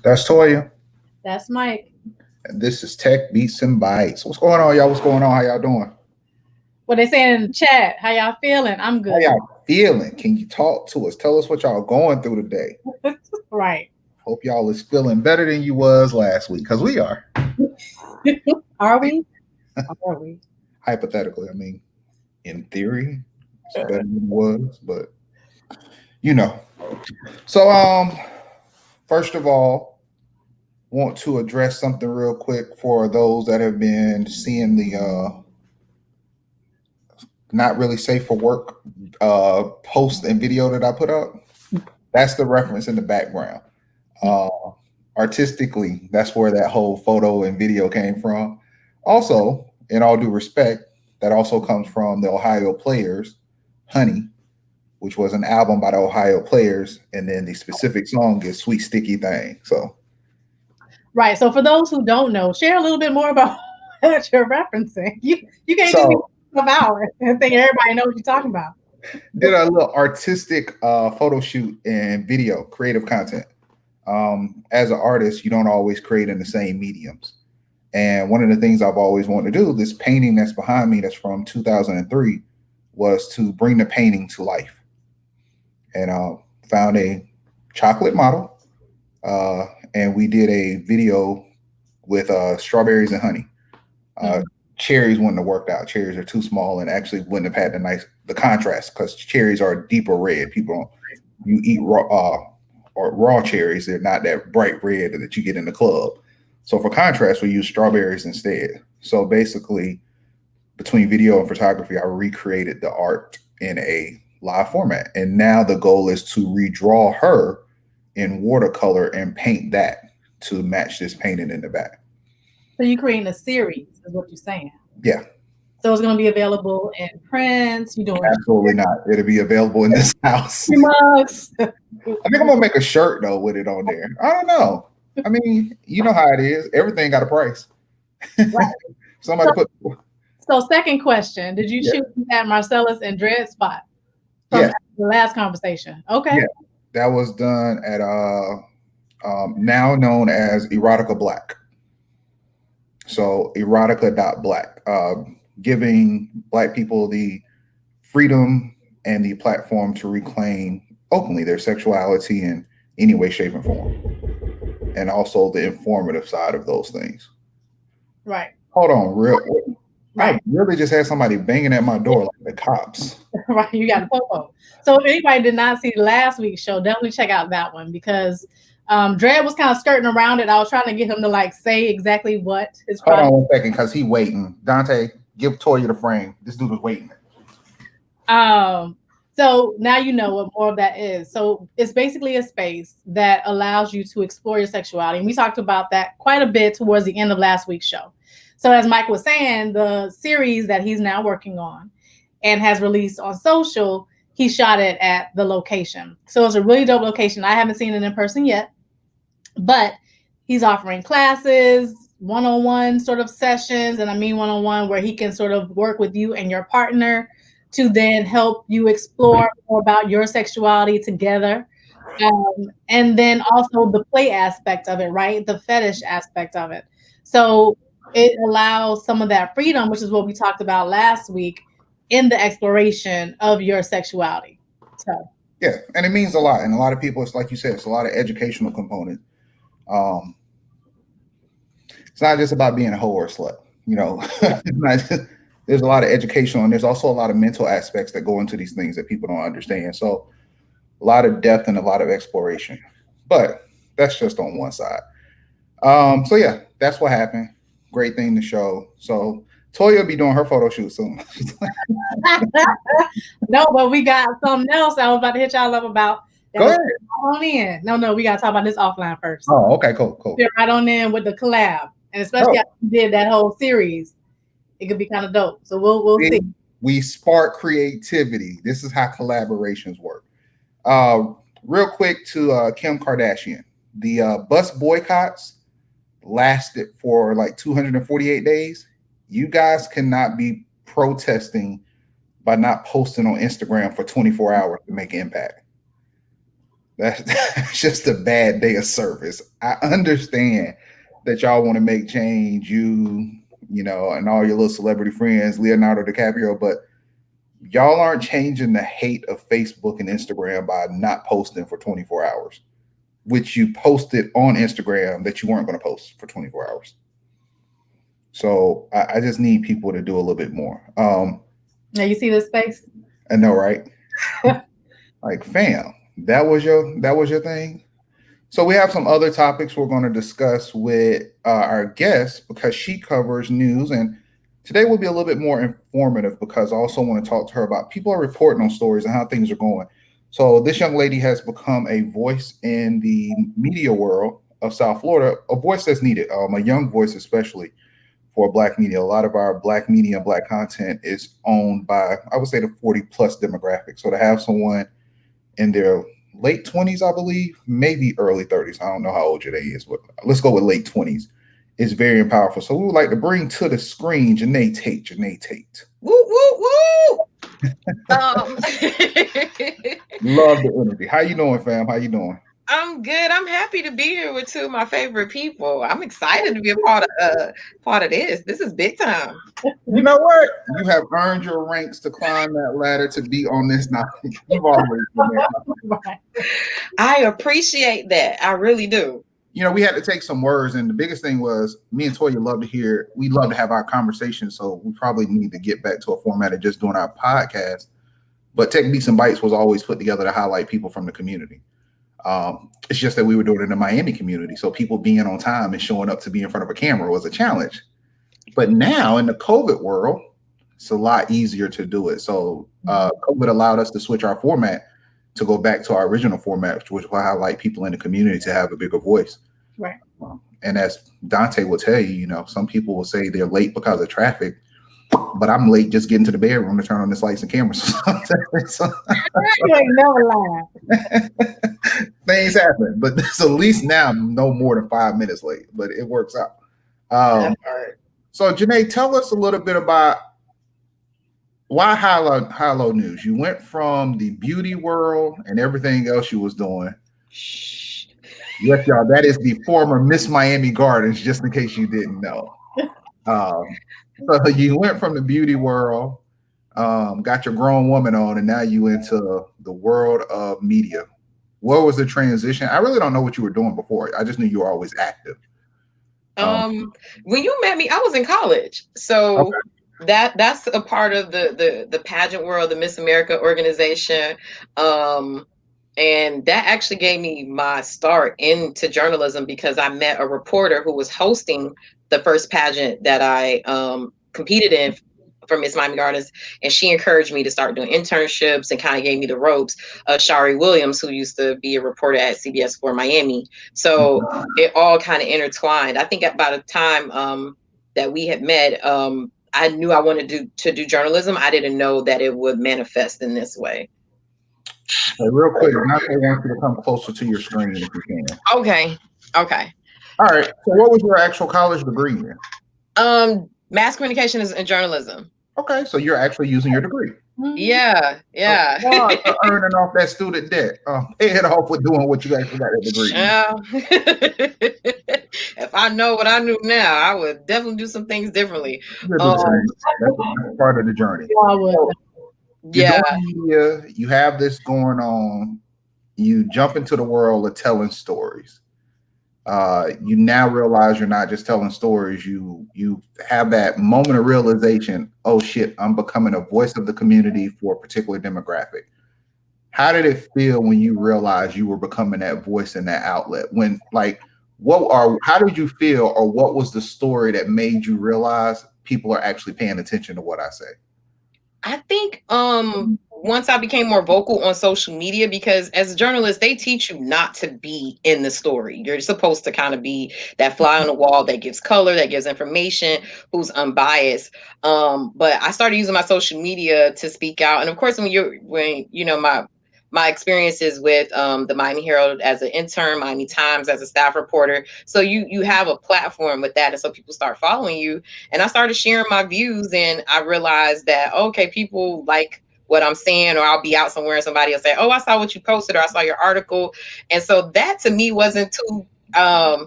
That's Toya. That's Mike. And this is Tech Beats and Bytes. What's going on, y'all? What's going on? How y'all doing? What they saying in the chat? How y'all feeling? I'm How good. y'all feeling? Can you talk to us? Tell us what y'all going through today. Right. Hope y'all is feeling better than you was last week, because we are. Are we? Are we? Hypothetically, I mean, in theory, it's better than it was, but you know. So, first of all, want to address something real quick for those that have been seeing the not really safe for work post and video that I put up. That's the reference in the background. Uh, Artistically, that's where that whole photo and video came from. Also, in all due respect, that also comes from the Ohio Players, Honey, which was an album by the Ohio Players, and then the specific song is Sweet Sticky Thing. So, Right. So for those who don't know, share a little bit more about what you're referencing. You can't just be so about it and think everybody knows what you're talking about. did a little artistic photo shoot and video, creative content. As an artist, you don't always create in the same mediums. And one of the things I've always wanted to do, this painting that's behind me, that's from 2003, was to bring the painting to life. And found a chocolate model, and we did a video with strawberries and honey. Uh, Cherries wouldn't have worked out. Cherries are too small and actually wouldn't have had the contrast, because cherries are deeper red. People don't, you eat raw or raw cherries, they're not that bright red that you get in the club. So for contrast, we use strawberries instead. So basically, between video and photography, I recreated the art in a live format. And now the goal is to redraw her in watercolor and paint that to match this painting in the back. So you're creating a series, is what you're saying. Yeah. So it's going to be available in prints. You're doing Absolutely not. It'll be available in this house. mugs. I think I'm gonna make a shirt though with it on there. I don't know. I mean, you know how it is. Everything got a price. Right. Somebody put. So second question, did you Yeah. shoot at Marcellus and Dread Spot from Yeah. the last conversation? Okay. Yeah. That was done at now known as Erotica Black. So erotica.black, giving Black people the freedom and the platform to reclaim openly their sexuality in any way, shape, and form, and also the informative side of those things. Right. Hold on, real. I Right. really just had somebody banging at my door like the cops. Right. You got a popo. So if anybody did not see last week's show, definitely check out that one, because Dread was kind of skirting around it. I was trying to get him to like say exactly what his Hold on project. 1 second, because he waiting. Dante, give Toya the frame. This dude was waiting. So now you know what more of that is. So it's basically a space that allows you to explore your sexuality. And we talked about that quite a bit towards the end of last week's show. So as Mike was saying, the series that he's now working on and has released on social, he shot it at the location. So it's a really dope location. I haven't seen it in person yet, but he's offering classes, one-on-one sort of sessions. And I mean one-on-one where he can sort of work with you and your partner to then help you explore more about your sexuality together. And then also the play aspect of it, right? The fetish aspect of it. So it allows some of that freedom, which is what we talked about last week, in the exploration of your sexuality. So Yeah, and it means a lot. And a lot of people, it's like you said, it's a lot of educational component. Um, it's not just about being a hoe or a slut, you know. There's a lot of educational, and there's also a lot of mental aspects that go into these things that people don't understand. So a lot of depth and a lot of exploration. But that's just on one side. So yeah, that's what happened. Great thing to show. So Toya will be doing her photo shoot soon. no, but we got something else I was about to hit y'all up about. Go ahead. On in. No, we gotta talk about this offline first. Oh, okay, cool. Get right on in with the collab, and especially after you did that whole series, it could be kind of dope. So we'll see. We spark creativity. This is how collaborations work. Real quick to Kim Kardashian, the bus boycotts lasted for like 248 days. You guys cannot be protesting by not posting on Instagram for 24 hours to make impact. That's just a bad day of service. I understand that y'all want to make change, and all your little celebrity friends, Leonardo DiCaprio, but y'all aren't changing the hate of Facebook and Instagram by not posting for 24 hours, which you posted on Instagram that you weren't going to post for 24 hours. So I just need people to do a little bit more. Now you see this space? I know, right? Like, fam, that was your thing. So we have some other topics we're going to discuss with our guest because she covers news, and today will be a little bit more informative because I also want to talk to her about people are reporting on stories and how things are going. So this young lady has become a voice in the media world of South Florida, a voice that's needed, a young voice especially for Black media. A lot of our Black media and Black content is owned by, I would say, the 40 plus demographic. So to have someone in their late 20s, I believe, maybe early 30s. I don't know how old your day is, but let's go with late 20s. It's very powerful. So we would like to bring to the screen Janey Tate. Janey Tate. Woo, woo, woo. Um, Love the energy. How you doing, fam? How you doing? I'm good. I'm happy to be here with two of my favorite people. I'm excited to be a part of this. This is big time. You know what? You have earned your ranks to climb that ladder to be on this now. You've always been there. I appreciate that. I really do. We had to take some words, and the biggest thing was me and Toya love to hear. We love to have our conversation, so we probably need to get back to a format of just doing our podcast. But Techniques and Bytes was always put together to highlight people from the community. It's just that we were doing it in the Miami community, so people being on time and showing up to be in front of a camera was a challenge. But now in the COVID world, it's a lot easier to do it. So COVID allowed us to switch our format to go back to our original format, which will highlight people in the community to have a bigger voice. Right. And as Dante will tell you, some people will say they're late because of traffic, but I'm late just getting to the bedroom to turn on the lights and cameras. You ain't never lying. Things happen, but it's at least now no more than 5 minutes late, but it works out. So Janey, tell us a little bit about why High Low News. You went from the beauty world and everything else you was doing. Yes, y'all, that is the former Miss Miami Gardens, just in case you didn't know. So you went from the beauty world, got your grown woman on, and now you into the world of media. What was the transition? I really don't know what you were doing before. I just knew you were always active. When you met me, I was in college. So okay. That's a part of the pageant world, the Miss America organization. And that actually gave me my start into journalism because I met a reporter who was hosting the first pageant that I competed in for Miss Miami Gardens, and she encouraged me to start doing internships and kind of gave me the ropes. Shari Williams, who used to be a reporter at CBS 4 Miami. So it all kind of intertwined. I think by the time that we had met, I knew I wanted to do journalism. I didn't know that it would manifest in this way. Hey, real quick, I want you to come closer to your screen if you can. Okay. All right. So what was your actual college degree in? Mass communication and journalism. Okay, so you're actually using your degree. Yeah. Earning off that student debt. Pay it off with doing what you actually got that degree. Yeah. If I know what I knew now, I would definitely do some things differently. That's part of the journey. Yeah. Media, you have this going on. You jump into the world of telling stories. You now realize you're not just telling stories. You have that moment of realization. Oh shit, I'm becoming a voice of the community for a particular demographic. How did it feel when you realized you were becoming that voice and that outlet? How did you feel, or what was the story that made you realize people are actually paying attention to what I say? I think once I became more vocal on social media, because as a journalist, they teach you not to be in the story. You're supposed to kind of be that fly on the wall that gives color, that gives information, who's unbiased. But I started using my social media to speak out. And of course, my experiences with the Miami Herald as an intern, Miami Times as a staff reporter. So you have a platform with that. And so people start following you. And I started sharing my views, and I realized that, okay, people like what I'm saying, or I'll be out somewhere and somebody will say, oh, I saw what you posted, or I saw your article. And so that to me wasn't too, I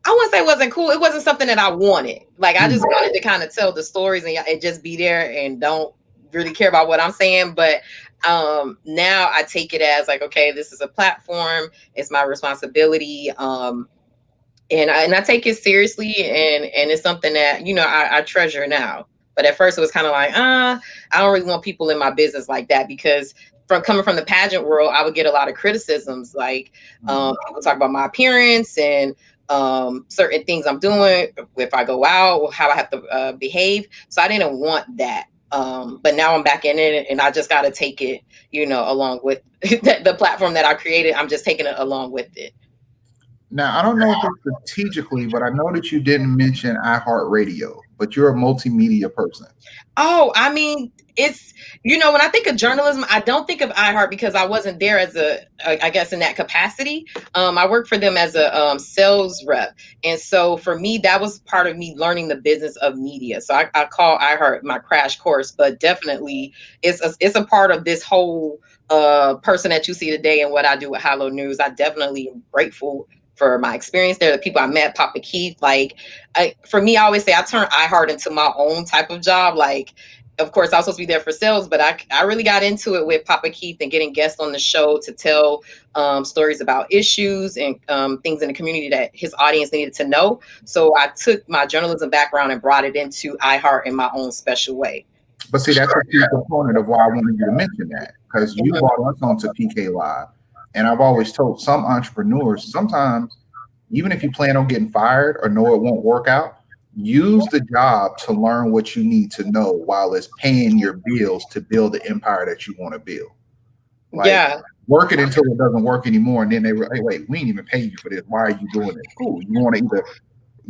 wouldn't say it wasn't cool. It wasn't something that I wanted. Like, I just wanted to kind of tell the stories and just be there and don't really care about what I'm saying. But now I take it as like, okay, this is a platform. It's my responsibility. And I take it seriously, and it's something that, you know, I treasure now. But at first it was kind of like, I don't really want people in my business like that, because from coming from the pageant world, I would get a lot of criticisms, like people talk about my appearance and certain things I'm doing, if I go out, how I have to behave. So I didn't want that. But now I'm back in it, and I just got to take it, you know, along with the platform that I created. I'm just taking it along with it. Now, I don't know if it's strategically, but I know that you didn't mention iHeartRadio, but you're a multimedia person. Oh, I mean, it's, you know, when I think of journalism, I don't think of iHeart because I wasn't there as I guess in that capacity. I worked for them as a sales rep. And so for me, that was part of me learning the business of media. So I call iHeart my crash course, but definitely it's a part of this whole person that you see today and what I do with Hello News. I definitely am grateful for my experience there, the people I met, Papa Keith. Like, for me, I always say I turn iHeart into my own type of job. Like, of course, I was supposed to be there for sales, but I really got into it with Papa Keith and getting guests on the show to tell stories about issues and things in the community that his audience needed to know. So I took my journalism background and brought it into iHeart in my own special way. But see, that's a key component of why I wanted you to mention that, because you brought us onto PK Live. And I've always told some entrepreneurs, sometimes, even if you plan on getting fired or know it won't work out, use the job to learn what you need to know while it's paying your bills to build the empire that you want to build. Like, Yeah. work it until it doesn't work anymore. And then hey, wait, we ain't even pay you for this. Why are you doing it? Cool. You want to either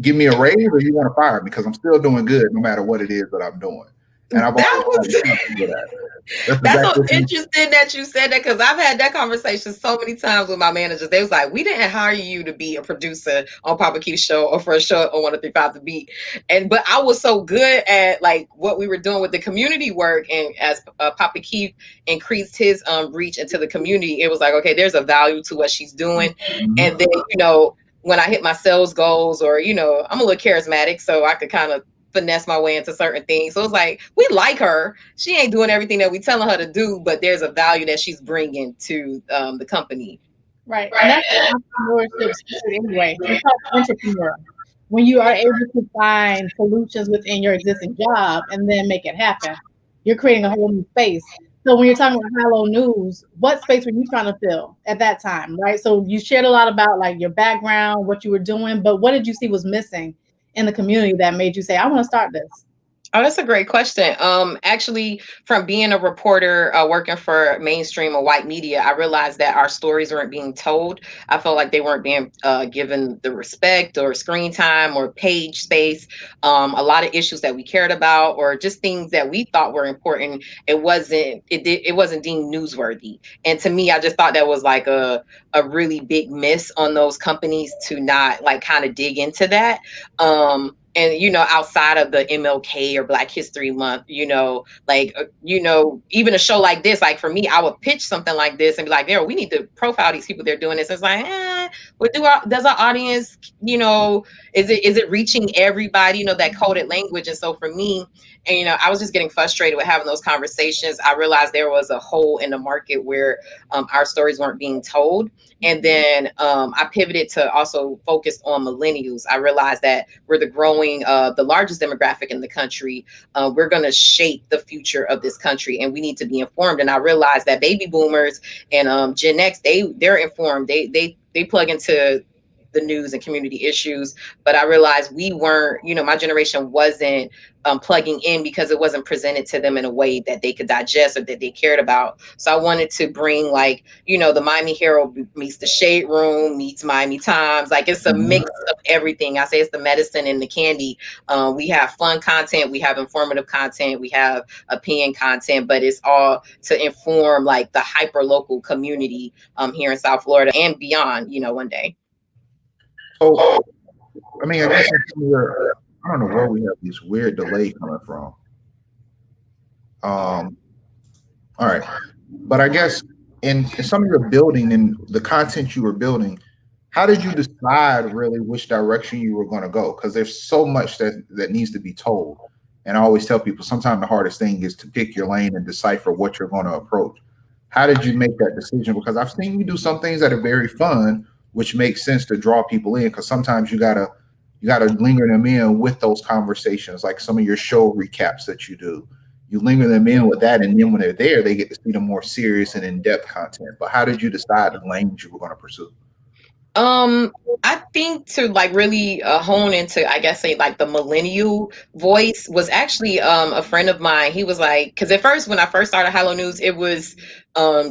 give me a raise or you want to fire me, because I'm still doing good no matter what it is that I'm doing. And I've always That's so interesting that you said that, because I've had that conversation so many times with my managers. They was like, we didn't hire you to be a producer on Papa Keith's show or for a show on 103.5 The Beat. But I was so good at like what we were doing with the community work, and as Papa Keith increased his reach into the community, it was like, okay, there's a value to what she's doing. And then, you know, when I hit my sales goals, or, you know, I'm a little charismatic, so I could kind of finesse my way into certain things. So it's like, we like her. She ain't doing everything that we telling her to do, but there's a value that she's bringing to the company. Right. And that's entrepreneurship anyway. It's called entrepreneur. When you are able to find solutions within your existing job and then make it happen, you're creating a whole new space. So when you're talking about Hello News, what space were you trying to fill at that time, right? So you shared a lot about like your background, what you were doing, but what did you see was missing in the community that made you say, I want to start this? Oh, that's a great question. Actually, from being a reporter working for mainstream or white media, I realized that our stories weren't being told. I felt like they weren't being given the respect or screen time or page space. A lot of issues that we cared about, or just things that we thought were important, it wasn't deemed newsworthy. And to me, I just thought that was like a really big miss on those companies to not like kind of dig into that. And, you know, outside of the MLK or Black History Month, you know, like, you know, even a show like this, like for me, I would pitch something like this and be like, we need to profile these people that are doing this. It's like, does our audience, you know, is it reaching everybody, you know, that coded language? And so for me, and, you know, I was just getting frustrated with having those conversations. I realized there was a hole in the market where our stories weren't being told. And then I pivoted to also focus on millennials. I realized that we're the largest demographic in the country. We're going to shape the future of this country, and we need to be informed. And I realized that baby boomers and Gen X, they're informed. They plug into the news and community issues. But I realized we weren't, you know, my generation wasn't plugging in because it wasn't presented to them in a way that they could digest or that they cared about. So I wanted to bring, like, you know, the Miami Herald meets the Shade Room meets Miami Times. Like, it's a mix of everything. I say it's the medicine and the candy. We have fun content, we have informative content, we have opinion content, but it's all to inform like the hyper local community here in South Florida and beyond, you know, one day. So, I mean, I guess I don't know where we have this weird delay coming from. All right. But I guess in some of your building and the content you were building, how did you decide really which direction you were going to go? Because there's so much that needs to be told. And I always tell people sometimes the hardest thing is to pick your lane and decipher what you're going to approach. How did you make that decision? Because I've seen you do some things that are very fun, which makes sense to draw people in. Because sometimes you gotta linger them in with those conversations, like some of your show recaps that you do. You linger them in with that, and then when they're there, they get to see the more serious and in-depth content. But how did you decide the lanes you were going to pursue? Um, I think to like really hone into, I guess, say like the millennial voice was actually a friend of mine. He was like, because at first when I first started Hello News, it was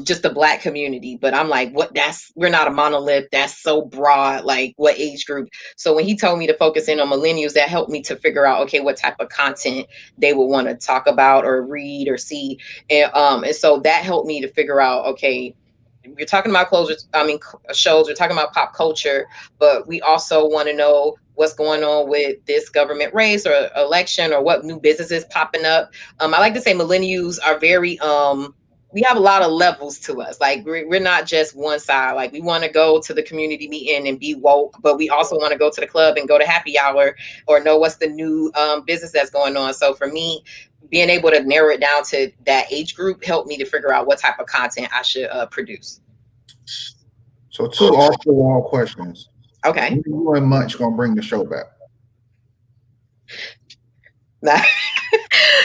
just the Black community. But I'm like, what? We're not a monolith. That's so broad. Like, what age group? So when he told me to focus in on millennials, that helped me to figure out, okay, what type of content they would want to talk about or read or see, and so that helped me to figure out, okay, we're talking about shows, we're talking about pop culture, but we also want to know what's going on with this government race or election or what new businesses popping up. I like to say millennials are very we have a lot of levels to us. Like we're not just one side. Like we want to go to the community meeting and be woke, but we also want to go to the club and go to happy hour or know what's the new business that's going on. So for me, being able to narrow it down to that age group helped me to figure out what type of content I should produce. So, two off the wall questions. Okay. When are you and Munch going to bring the show back?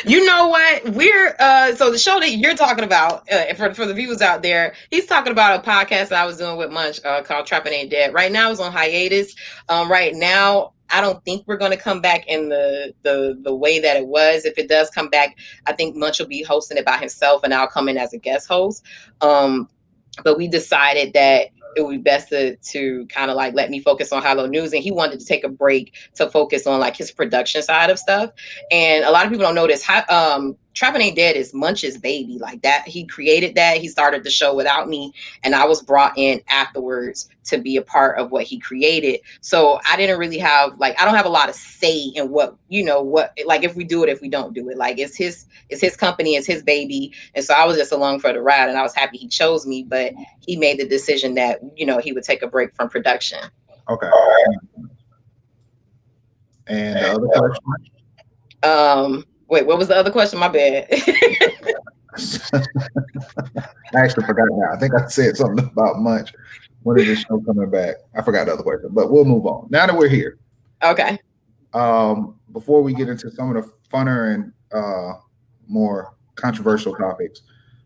You know what? We're so the show that you're talking about for the viewers out there, he's talking about a podcast that I was doing with Munch called Trapping Ain't Dead. Right now it's on hiatus. Right now I don't think we're going to come back in the way that it was. If it does come back, I think Munch will be hosting it by himself and I'll come in as a guest host. But we decided that it would be best to kind of like let me focus on Hello News, and he wanted to take a break to focus on like his production side of stuff. And a lot of people don't know this. Trapping Ain't Dead is Munch's baby. Like that, he created that. He started the show without me, and I was brought in afterwards to be a part of what he created. So I didn't really have like I don't have a lot of say in what like if we do it, if we don't do it. Like it's his company, it's his baby, and so I was just along for the ride, and I was happy he chose me. But he made the decision that he would take a break from production. Okay. And the other question? Wait, what was the other question? My bad. I actually forgot now. I think I said something about Munch. When is this show coming back? I forgot the other question, but we'll move on. Now that we're here, Okay. before we get into some of the funner and more controversial topics,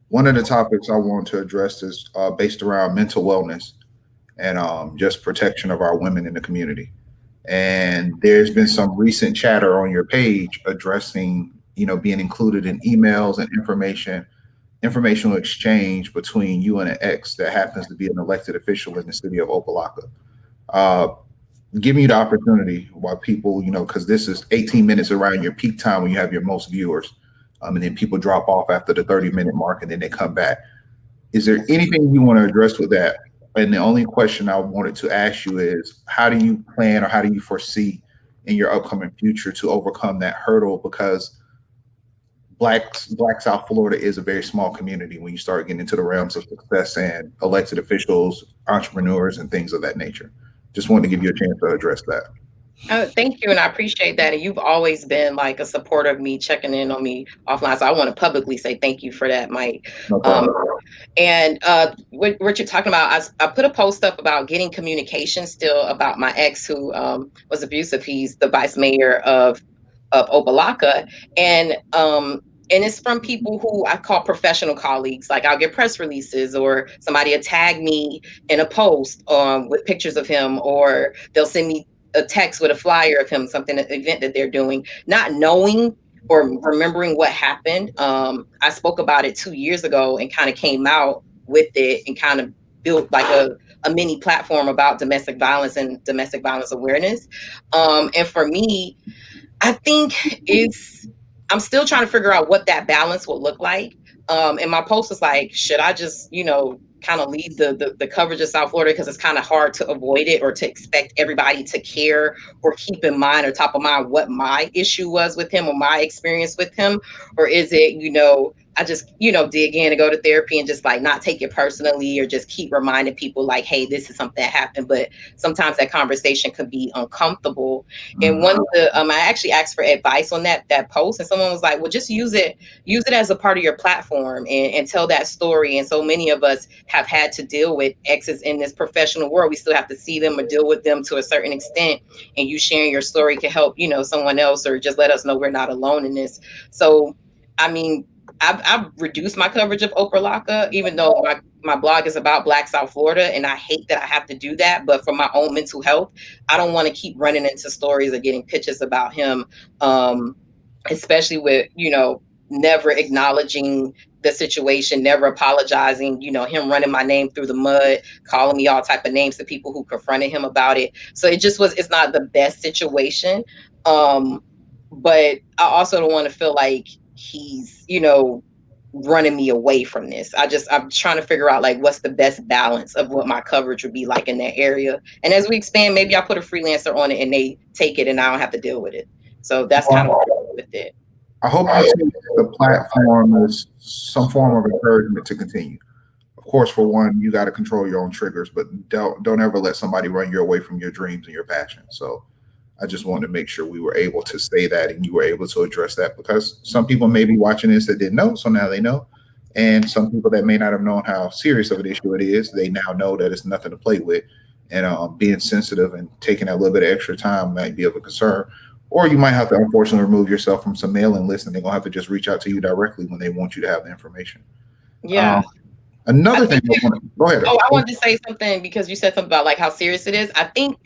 one of the topics I want to address is based around mental wellness and just protection of our women in the community. And there's been some recent chatter on your page addressing, being included in emails and informational exchange between you and an ex that happens to be an elected official in the city of Opelika. Uh, Giving you the opportunity while people, because this is 18 minutes around your peak time when you have your most viewers, and then people drop off after the 30-minute mark and then they come back. Is there anything you want to address with that? And the only question I wanted to ask you is, how do you plan or how do you foresee in your upcoming future to overcome that hurdle? Because Black South Florida is a very small community when you start getting into the realms of success and elected officials, entrepreneurs, and things of that nature. Just wanted to give you a chance to address that. Thank you, and I appreciate that. And you've always been like a supporter of me, checking in on me offline. So I want to publicly say thank you for that, Mike. No problem. And what you're talking about, I put a post up about getting communication still about my ex who was abusive. He's the vice mayor of Opelika, and it's from people who I call professional colleagues. Like I'll get press releases, or somebody will tag me in a post with pictures of him, or they'll send me a text with a flyer of him, something, an event that they're doing, not knowing or remembering what happened. I spoke about it 2 years ago and kind of came out with it and kind of built like a mini platform about domestic violence and domestic violence awareness. And for me, I think I'm still trying to figure out what that balance would look like. And my post was like, should I just, kind of leave the coverage of South Florida because it's kind of hard to avoid it or to expect everybody to care or keep in mind or top of mind what my issue was with him or my experience with him? Or is it, just, dig in and go to therapy and just like not take it personally, or just keep reminding people like, hey, this is something that happened. But sometimes that conversation could be uncomfortable. And one of the, I actually asked for advice on that post, and someone was like, well, just use it as a part of your platform, and tell that story. And so many of us have had to deal with exes in this professional world. We still have to see them or deal with them to a certain extent. And you sharing your story can help, someone else, or just let us know we're not alone in this. So, I mean, I've reduced my coverage of Oprah Laka, even though my blog is about Black South Florida, and I hate that I have to do that. But for my own mental health, I don't want to keep running into stories or getting pictures about him, especially with, never acknowledging the situation, never apologizing, him running my name through the mud, calling me all type of names to people who confronted him about it. So it's not the best situation. But I also don't want to feel like he's, running me away from this. I'm trying to figure out like what's the best balance of what my coverage would be like in that area. And as we expand, maybe I'll put a freelancer on it and they take it and I don't have to deal with it. So that's kind of with it. I hope you take the platform as some form of encouragement to continue. Of course, for one, you got to control your own triggers, but don't ever let somebody run you away from your dreams and your passion. So I just wanted to make sure we were able to say that and you were able to address that, because some people may be watching this that didn't know, so now they know. And some people that may not have known how serious of an issue it is, they now know that it's nothing to play with. And being sensitive and taking that little bit of extra time might be of a concern. Or you might have to unfortunately remove yourself from some mailing lists, and they're going to have to just reach out to you directly when they want you to have the information. Yeah. Another thing, go ahead. Oh, I wanted to say something because you said something about like how serious it is. I think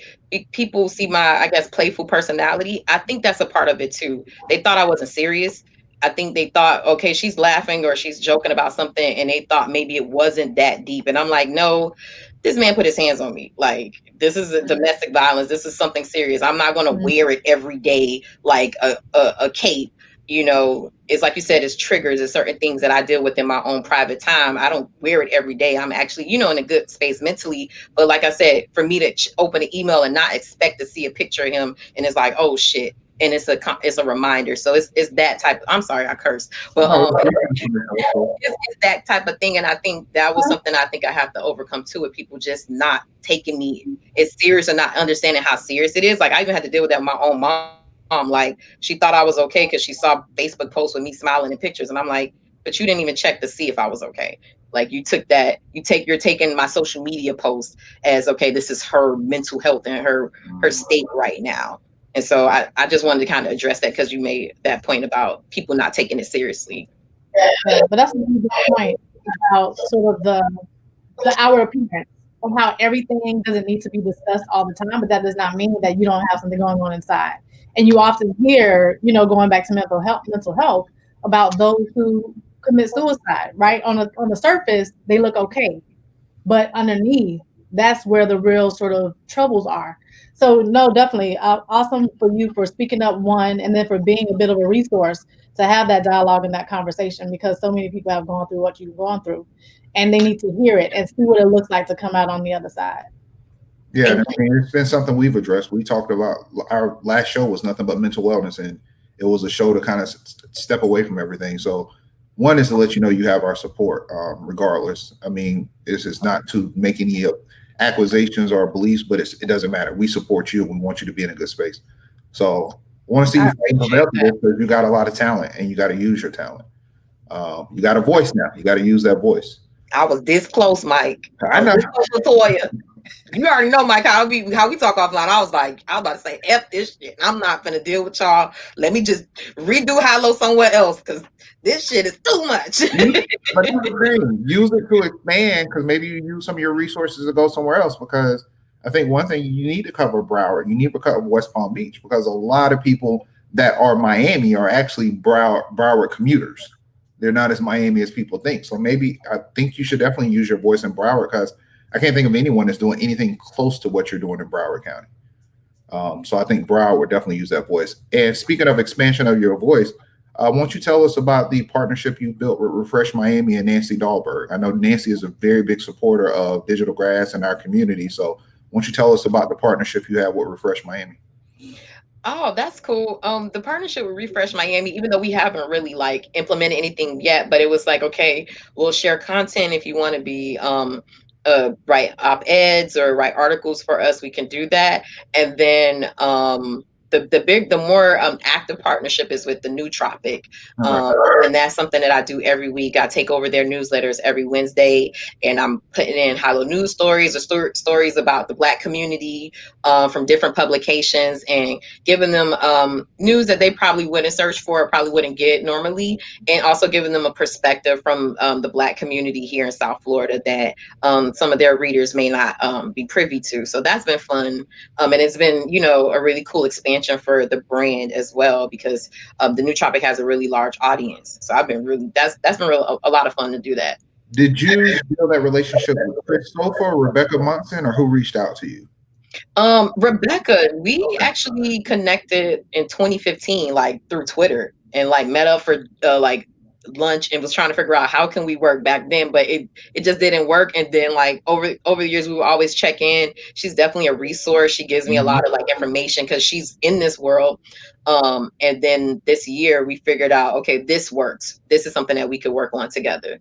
people see my, I guess, playful personality. I think that's a part of it too. They thought I wasn't serious. I think they thought, okay, she's laughing or she's joking about something, and they thought maybe it wasn't that deep. And I'm like, no, this man put his hands on me. Like, this is a domestic violence. This is something serious. I'm not going to wear it every day like a cape. It's like you said, it's triggers. It's certain things that I deal with in my own private time. I don't wear it every day. I'm actually, in a good space mentally. But like I said, for me to open an email and not expect to see a picture of him, and it's like, oh shit. And it's a reminder. So it's that type. I'm sorry, I cursed, but it's that type of thing. And I think that was something I think I have to overcome too, with people just not taking me as serious or not understanding how serious it is. Like I even had to deal with that with my own mom. Like she thought I was okay because she saw Facebook posts with me smiling in pictures, and I'm like, but you didn't even check to see if I was okay. Like you're taking my social media post as okay, this is her mental health and her state right now. And so I just wanted to kind of address that because you made that point about people not taking it seriously. Yeah, but that's a really good point about sort of the our appearance, of how everything doesn't need to be discussed all the time, but that does not mean that you don't have something going on inside. And you often hear, going back to mental health about those who commit suicide, right? On the surface, they look okay, but underneath, that's where the real sort of troubles are. So no, definitely awesome for you for speaking up, one, and then for being a bit of a resource to have that dialogue and that conversation, because so many people have gone through what you've gone through, and they need to hear it and see what it looks like to come out on the other side. Yeah, I mean, it's been something we've addressed. We talked about, our last show was nothing but mental wellness, and it was a show to kind of step away from everything. So one is to let you know you have our support, regardless. I mean, this is not to make any accusations or beliefs, but it doesn't matter. We support you. We want you to be in a good space. So I want to see you because you got a lot of talent and you got to use your talent. You got a voice now. You got to use that voice. I was this close, Mike. I know. This close, LaToya. You already know, Mike, how we talk offline. I was about to say, F this shit. I'm not going to deal with y'all. Let me just redo Hilo somewhere else because this shit is too much. But use it to expand, because maybe you use some of your resources to go somewhere else, because I think one thing you need to cover Broward, you need to cover West Palm Beach, because a lot of people that are Miami are actually Broward commuters. They're not as Miami as people think. So maybe I think you should definitely use your voice in Broward, because I can't think of anyone that's doing anything close to what you're doing in Broward County. So I think Broward would definitely use that voice. And speaking of expansion of your voice, won't you tell us about the partnership you built with Refresh Miami and Nancy Dahlberg? I know Nancy is a very big supporter of digital grass in our community. So won't you tell us about the partnership you have with Refresh Miami? Oh, that's cool. The partnership with Refresh Miami, even though we haven't really like implemented anything yet, but it was like, okay, we'll share content if you want to be write op-eds or write articles for us, we can do that. And then the more active partnership is with the New Tropic. And that's something that I do every week. I take over their newsletters every Wednesday, and I'm putting in high-low news stories or stories about the Black community from different publications, and giving them news that they probably wouldn't search for or probably wouldn't get normally, and also giving them a perspective from the Black community here in South Florida that some of their readers may not be privy to. So that's been fun. And it's been, a really cool expansion for the brand as well, because the New Tropic has a really large audience. So I've been that's been a lot of fun to do that. Did you build that relationship with Chris Sofa or Rebecca Munson, or who reached out to you? Rebecca, we actually connected in 2015, like through Twitter, and like met up for like lunch, and was trying to figure out how can we work back then, but it just didn't work. And then like over the years, we would always check in. She's definitely a resource. She gives me a lot of like information because she's in this world. And then this year we figured out, okay, this works. This is something that we could work on together.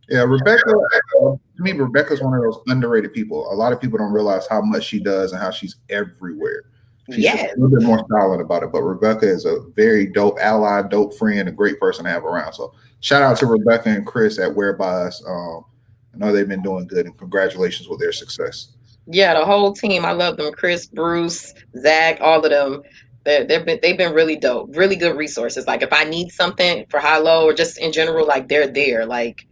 Yeah, Rebecca, to me, Rebecca's one of those underrated people. A lot of people don't realize how much she does and how she's everywhere. She's just a little bit more silent about it, but Rebecca is a very dope ally, dope friend, a great person to have around. So shout out to Rebecca and Chris at Whereby. I know they've been doing good, and congratulations with their success. Yeah, the whole team. I love them. Chris, Bruce, Zach, all of them. They've been really dope, really good resources. Like if I need something for high-low or just in general, like they're there. Like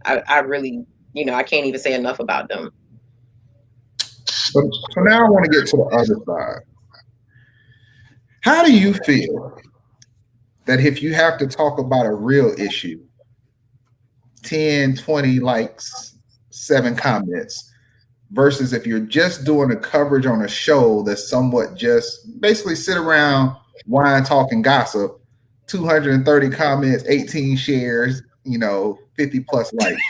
I really, I can't even say enough about them. So now I want to get to the other side. How do you feel that if you have to talk about a real issue, 10, 20 likes, 7 comments, versus if you're just doing a coverage on a show that's somewhat just basically sit around, wine, talk, and gossip, 230 comments, 18 shares, 50 plus likes?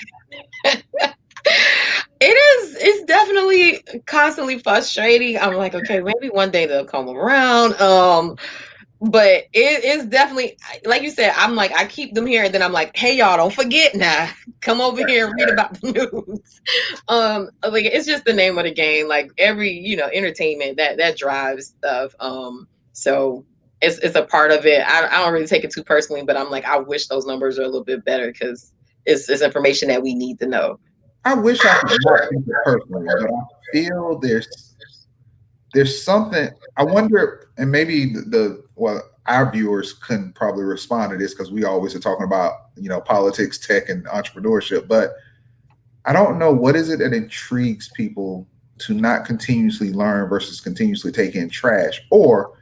It's definitely constantly frustrating. I'm like, okay, maybe one day they'll come around. But it is definitely, like you said, I'm like, I keep them here, and then I'm like, hey y'all, don't forget now, come over here and read about the news. Like it's just the name of the game. Like every entertainment that drives stuff. So it's a part of it. I don't really take it too personally, but I'm like, I wish those numbers are a little bit better, because it's information that we need to know. I wish I could not take it personally, but I feel there's something. I wonder, and maybe our viewers couldn't probably respond to this because we always are talking about politics, tech, and entrepreneurship. But I don't know, what is it that intrigues people to not continuously learn versus continuously take in trash, or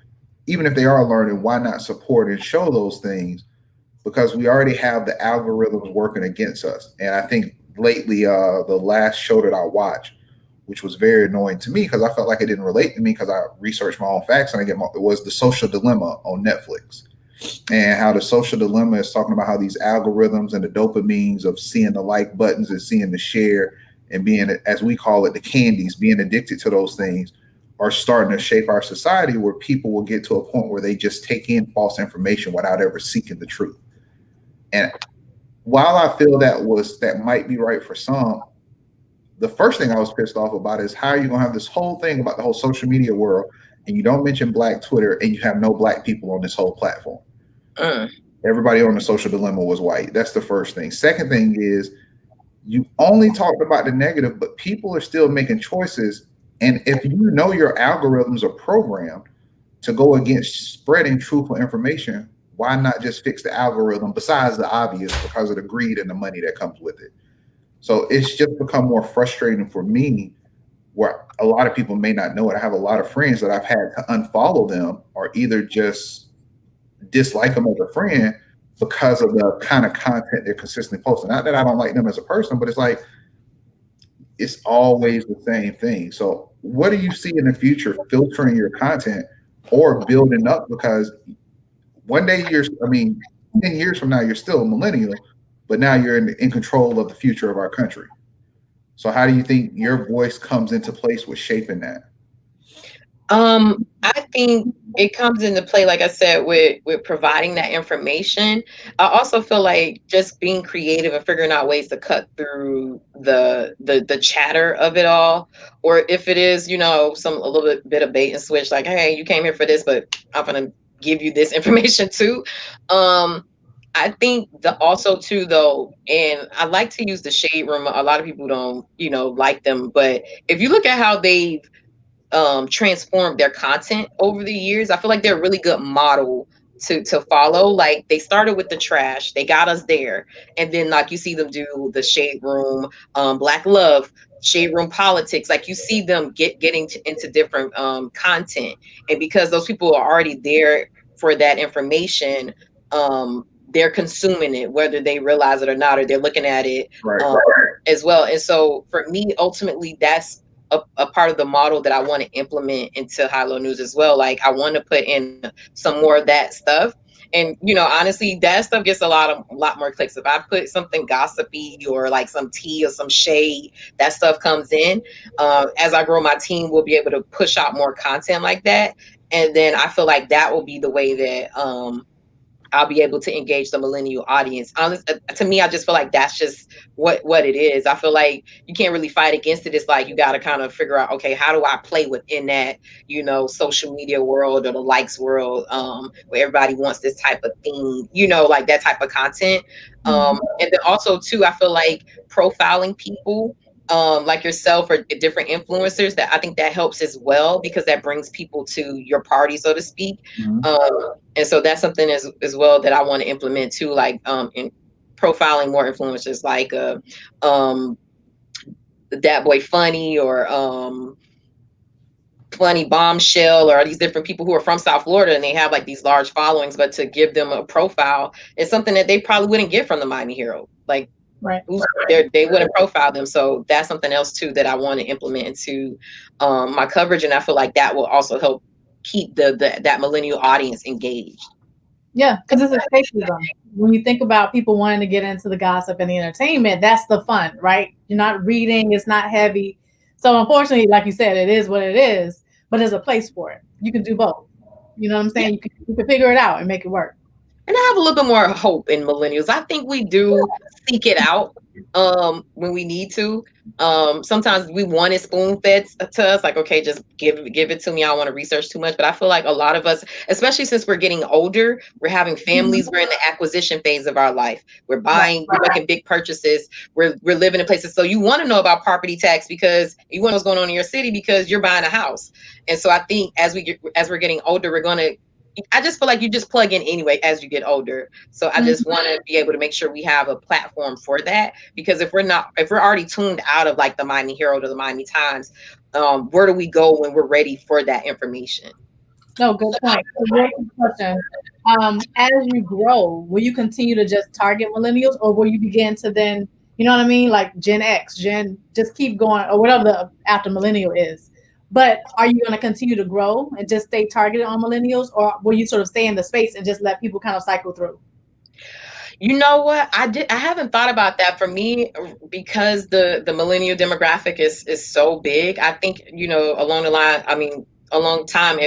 even if they are learning, why not support and show those things? Because we already have the algorithms working against us, and I think lately, the last show that I watched, which was very annoying to me because I felt like it didn't relate to me because I researched my own facts and it was The Social Dilemma on Netflix, and how The Social Dilemma is talking about how these algorithms and the dopamines of seeing the like buttons and seeing the share and being, as we call it, the candies, being addicted to those things, are starting to shape our society, where people will get to a point where they just take in false information without ever seeking the truth. And while I feel that might be right for some, the first thing I was pissed off about is, how are you going to have this whole thing about the whole social media world and you don't mention Black Twitter and you have no Black people on this whole platform? Everybody on The Social Dilemma was white. That's the first thing. Second thing is, you only talked about the negative, but people are still making choices. And if your algorithms are programmed to go against spreading truthful information, why not just fix the algorithm, besides the obvious, because of the greed and the money that comes with it? So it's just become more frustrating for me, where a lot of people may not know it. I have a lot of friends that I've had to unfollow them or either just dislike them as a friend because of the kind of content they're consistently posting. Not that I don't like them as a person, but it's like, it's always the same thing. So what do you see in the future filtering your content or building up? Because one day 10 years from now, you're still a millennial, but now you're in control of the future of our country. So how do you think your voice comes into place with shaping that? I think it comes into play, like I said, with providing that information. I also feel like just being creative and figuring out ways to cut through the chatter of it all, or if it is, a little bit of bait and switch, like, hey, you came here for this, but I'm gonna give you this information too. I think also too though, and I like to use the shade room. A lot of people don't, like them, but if you look at how they've transformed their content over the years, I feel like they're a really good model to follow. Like they started with the trash, they got us there, and then like you see them do the shade room, Black Love, shade room politics. Like you see them getting into different content, and because those people are already there for that information, they're consuming it whether they realize it or not, or they're looking at it as well. And so for me, ultimately, that's a part of the model that I want to implement into High Low News as well. Like I want to put in some more of that stuff. And honestly, that stuff gets a lot more clicks. If I put something gossipy or like some tea or some shade, that stuff comes in. As I grow my team, we'll be able to push out more content like that. And then I feel like that will be the way that I'll be able to engage the millennial audience. To me, I just feel like that's just what it is. I feel like you can't really fight against it. It's like you got to kind of figure out, okay, how do I play within that, social media world or the likes world, where everybody wants this type of thing, like that type of content. And then also too, I feel like profiling people like yourself or different influencers, that I think that helps as well, because that brings people to your party, so to speak. And so that's something as well that I want to implement too, like in profiling more influencers, like that boy Funny, or Funny Bombshell, or these different people who are from South Florida and they have like these large followings, but to give them a profile is something that they probably wouldn't get from the Miami Hero. Like they wouldn't profile them. So that's something else too that I want to implement into my coverage, and I feel like that will also help keep that millennial audience engaged. Yeah, because it's escapism. When you think about people wanting to get into the gossip and the entertainment, that's the fun, right? You're not reading, it's not heavy. So unfortunately, like you said, it is what it is, but there's a place for it. You can do both. You know what I'm saying? You can figure it out and make it work. And I have a little bit more hope in millennials. I think we do seek it out when we need to. Sometimes we want it spoon fed to us, like, okay, just give it to me. I don't want to research too much. But I feel like a lot of us, especially since we're getting older, we're having families, we're in the acquisition phase of our life. We're buying, we're making big purchases, we're living in places. So you want to know about property tax because you want to know what's going on in your city because you're buying a house. And so I think as we're getting older, I just feel like you just plug in anyway as you get older. So I just want to be able to make sure we have a platform for that, because if we're already tuned out of like the Miami Herald or the Miami Times, where do we go when we're ready for that information? No, good point. Question. As you grow, will you continue to just target millennials, or will you begin to then, you know what I mean, like Gen X, just keep going, or whatever the after millennial is? But are you going to continue to grow and just stay targeted on millennials, or will you sort of stay in the space and just let people kind of cycle through? You know what? I haven't thought about that. For me, because the millennial demographic is so big, I think, along the line, I mean, a long time,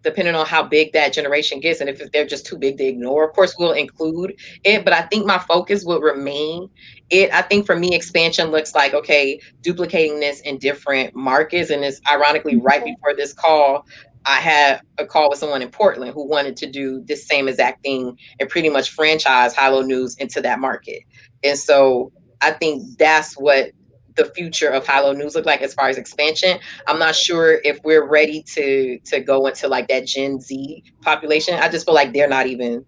depending on how big that generation gets, and if they're just too big to ignore, of course we'll include it, but I think my focus would remain it. I think for me, expansion looks like, okay, duplicating this in different markets. And it's ironically, right before this call, I had a call with someone in Portland who wanted to do this same exact thing and pretty much franchise High Low News into that market. And so I think that's what the future of High Low News look like as far as expansion. I'm not sure if we're ready to go into like that Gen Z population. I just feel like they're not even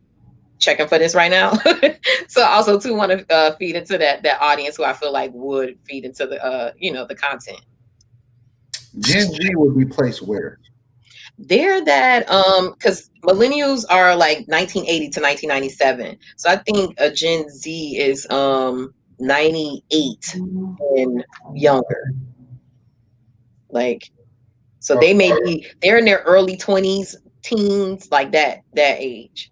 checking for this right now. So I also too want to feed into that audience who I feel like would feed into the the content. Gen Z would be placed where? They're that because millennials are like 1980 to 1997. So I think a Gen Z is 98 and younger. Like, so they may be, they're in their early 20s, teens, like that age.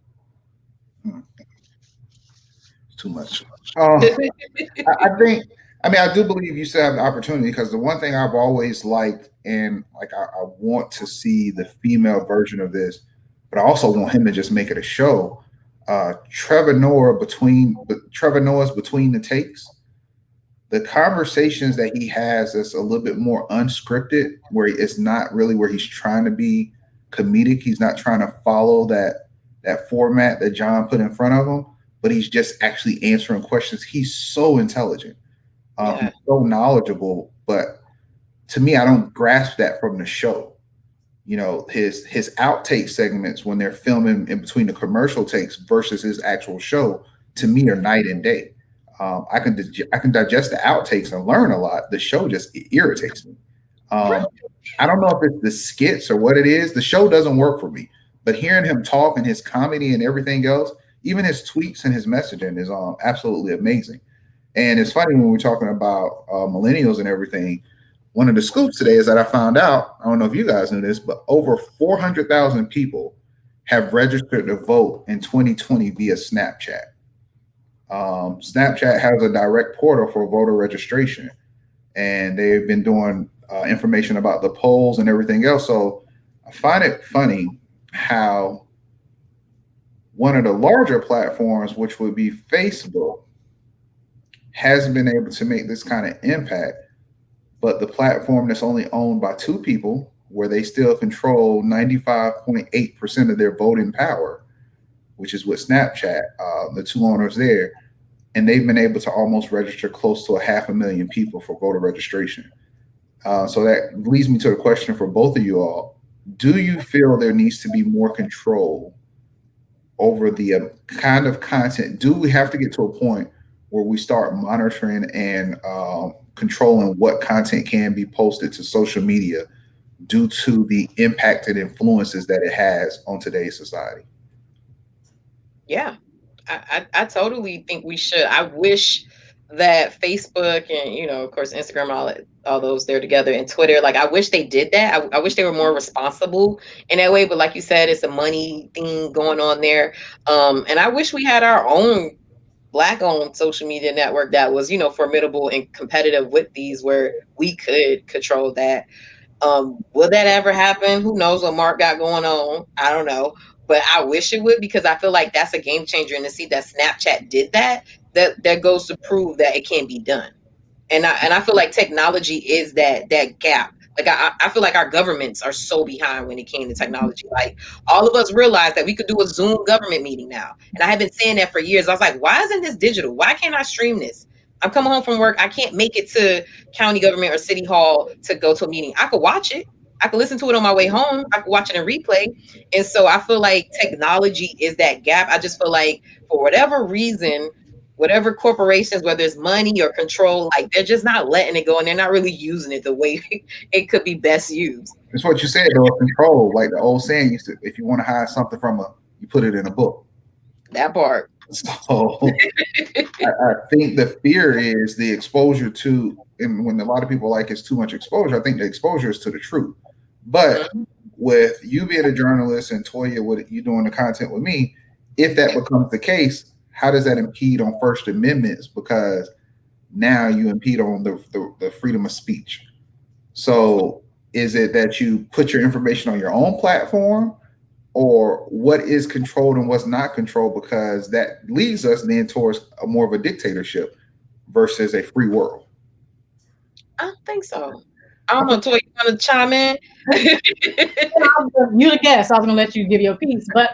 Too much. I think I mean, I do believe you still have the opportunity, because the one thing I've always liked, and like I want to see the female version of this, but I also want him to just make it a show. Trevor Noah's Between the Takes, the conversations that he has is a little bit more unscripted, where it's not really where he's trying to be comedic. He's not trying to follow that format that John put in front of him, but he's just actually answering questions. He's so intelligent. He's so knowledgeable, but to me, I don't grasp that from the show. You know, his outtake segments when they're filming in between the commercial takes versus his actual show, to me, are night and day. I can digest the outtakes and learn a lot. The show just irritates me. I don't know if it's the skits or what it is. The show doesn't work for me. But hearing him talk and his comedy and everything else, even his tweets and his messaging is absolutely amazing. And it's funny when we're talking about millennials and everything. One of the scoops today is that I found out, I don't know if you guys knew this, but over 400,000 people have registered to vote in 2020 via Snapchat. Snapchat has a direct portal for voter registration, and they've been doing information about the polls and everything else. So I find it funny how one of the larger platforms, which would be Facebook, hasn't been able to make this kind of impact, but the platform that's only owned by two people, where they still control 95.8% of their voting power, which is with Snapchat, the two owners there, and they've been able to almost register close to 500,000 people for voter registration. So that leads me to the question for both of you all. Do you feel there needs to be more control over the kind of content? Do we have to get to a point where we start monitoring and controlling what content can be posted to social media due to the impact and influences that it has on today's society? Yeah, I totally think we should. I wish that Facebook and, of course, Instagram, all those, they're together, and Twitter, like, I wish they did that. I wish they were more responsible in that way. But like you said, it's a money thing going on there. And I wish we had our own Black-owned social media network that was, formidable and competitive with these, where we could control that. Will that ever happen? Who knows what Mark got going on? I don't know. But I wish it would, because I feel like that's a game changer. And to see that Snapchat did that goes to prove that it can be done. And I feel like technology is that gap. Like, I feel like our governments are so behind when it came to technology. Like, all of us realized that we could do a Zoom government meeting now. And I have been saying that for years. I was like, why isn't this digital? Why can't I stream this? I'm coming home from work. I can't make it to county government or city hall to go to a meeting. I could watch it. I could listen to it on my way home. I could watch it in replay. And so I feel like technology is that gap. I just feel like, for whatever reason, whatever corporations, whether it's money or control, like, they're just not letting it go, and they're not really using it the way it could be best used. It's what you said, though, control. Like the old saying used to, if you want to hide something you put it in a book. That part. So I think the fear is the exposure to, and when a lot of people like it's too much exposure, I think the exposure is to the truth. But with you being a journalist and Toya, what you doing the content with me, if that becomes the case, how does that impede on First Amendments? Because now you impede on the freedom of speech. So is it that you put your information on your own platform, or what is controlled and what's not controlled? Because that leads us then towards more of a dictatorship versus a free world. I don't think so. I don't know, Toya, you want to chime in? You the guest, I was going to let you give your piece. But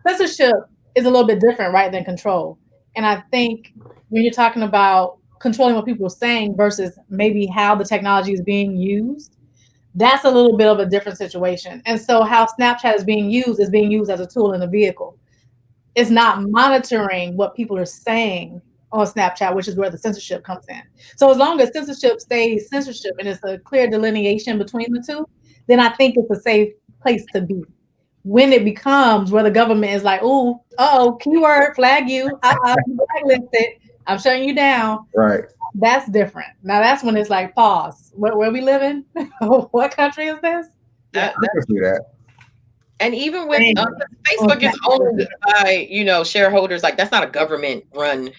censorship is a little bit different, right, than control. And I think when you're talking about controlling what people are saying versus maybe how the technology is being used, that's a little bit of a different situation. And so how Snapchat is being used as a tool in a vehicle. It's not monitoring what people are saying on Snapchat, which is where the censorship comes in. So as long as censorship stays censorship and it's a clear delineation between the two, then I think it's a safe place to be. When it becomes where the government is like, keyword, flag you, blacklisted, I'm shutting you down. Right. That's different. Now that's when it's like, pause. Where we living? What country is this? I can see that. And even with Facebook is owned by, shareholders, like that's not a government run,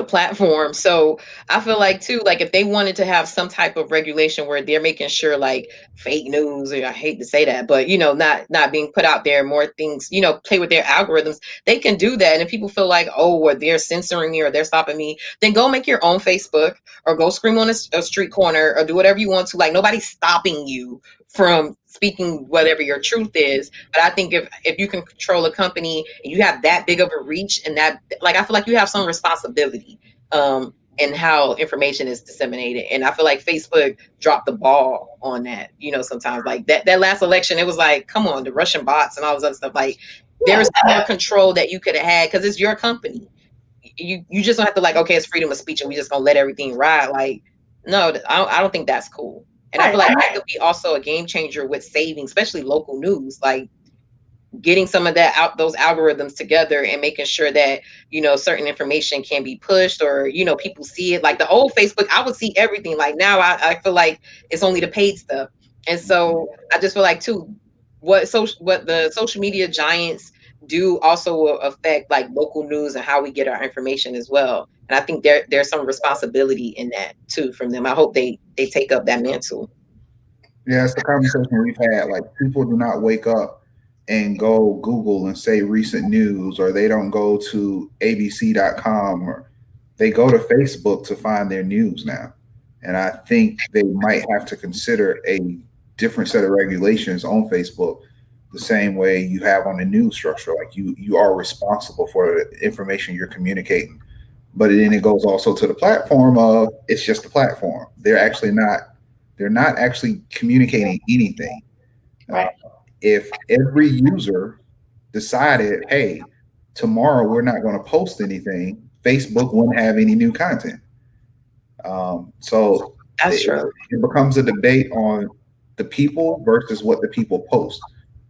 platform. So I feel like too, like if they wanted to have some type of regulation where they're making sure like fake news, or I hate to say that, but not being put out there, more things, play with their algorithms, they can do that. And if people feel like, oh, or they're censoring me or they're stopping me, then go make your own Facebook or go scream on a street corner or do whatever you want to. Like nobody's stopping you from speaking whatever your truth is. But I think if you can control a company and you have that big of a reach, and that, like, I feel like you have some responsibility in how information is disseminated. And I feel like Facebook dropped the ball on that. Sometimes like that last election, it was like, come on, the Russian bots and all this other stuff. Like there was more control that you could have had because it's your company. You just don't have to like, okay, it's freedom of speech and we just gonna let everything ride. Like, no, I don't think that's cool. And I feel like that could be also a game changer with saving, especially local news, like getting some of that out, those algorithms together and making sure that, certain information can be pushed or, people see it. Like the old Facebook, I would see everything. Like now I feel like it's only the paid stuff. And so I just feel like too, what the social media giants do also will affect like local news and how we get our information as well. And I think there's some responsibility in that too from them. I hope they take up that mantle. Yeah, it's the conversation we've had. Like people do not wake up and go Google and say recent news, or they don't go to abc.com, or they go to Facebook to find their news now. And I think they might have to consider a different set of regulations on Facebook, the same way you have on the news structure. Like you are responsible for the information you're communicating. But then it goes also to the platform of it's just a platform. They're not actually communicating anything. Right. If every user decided, hey, tomorrow we're not going to post anything, Facebook wouldn't have any new content. So that's true. It becomes a debate on the people versus what the people post,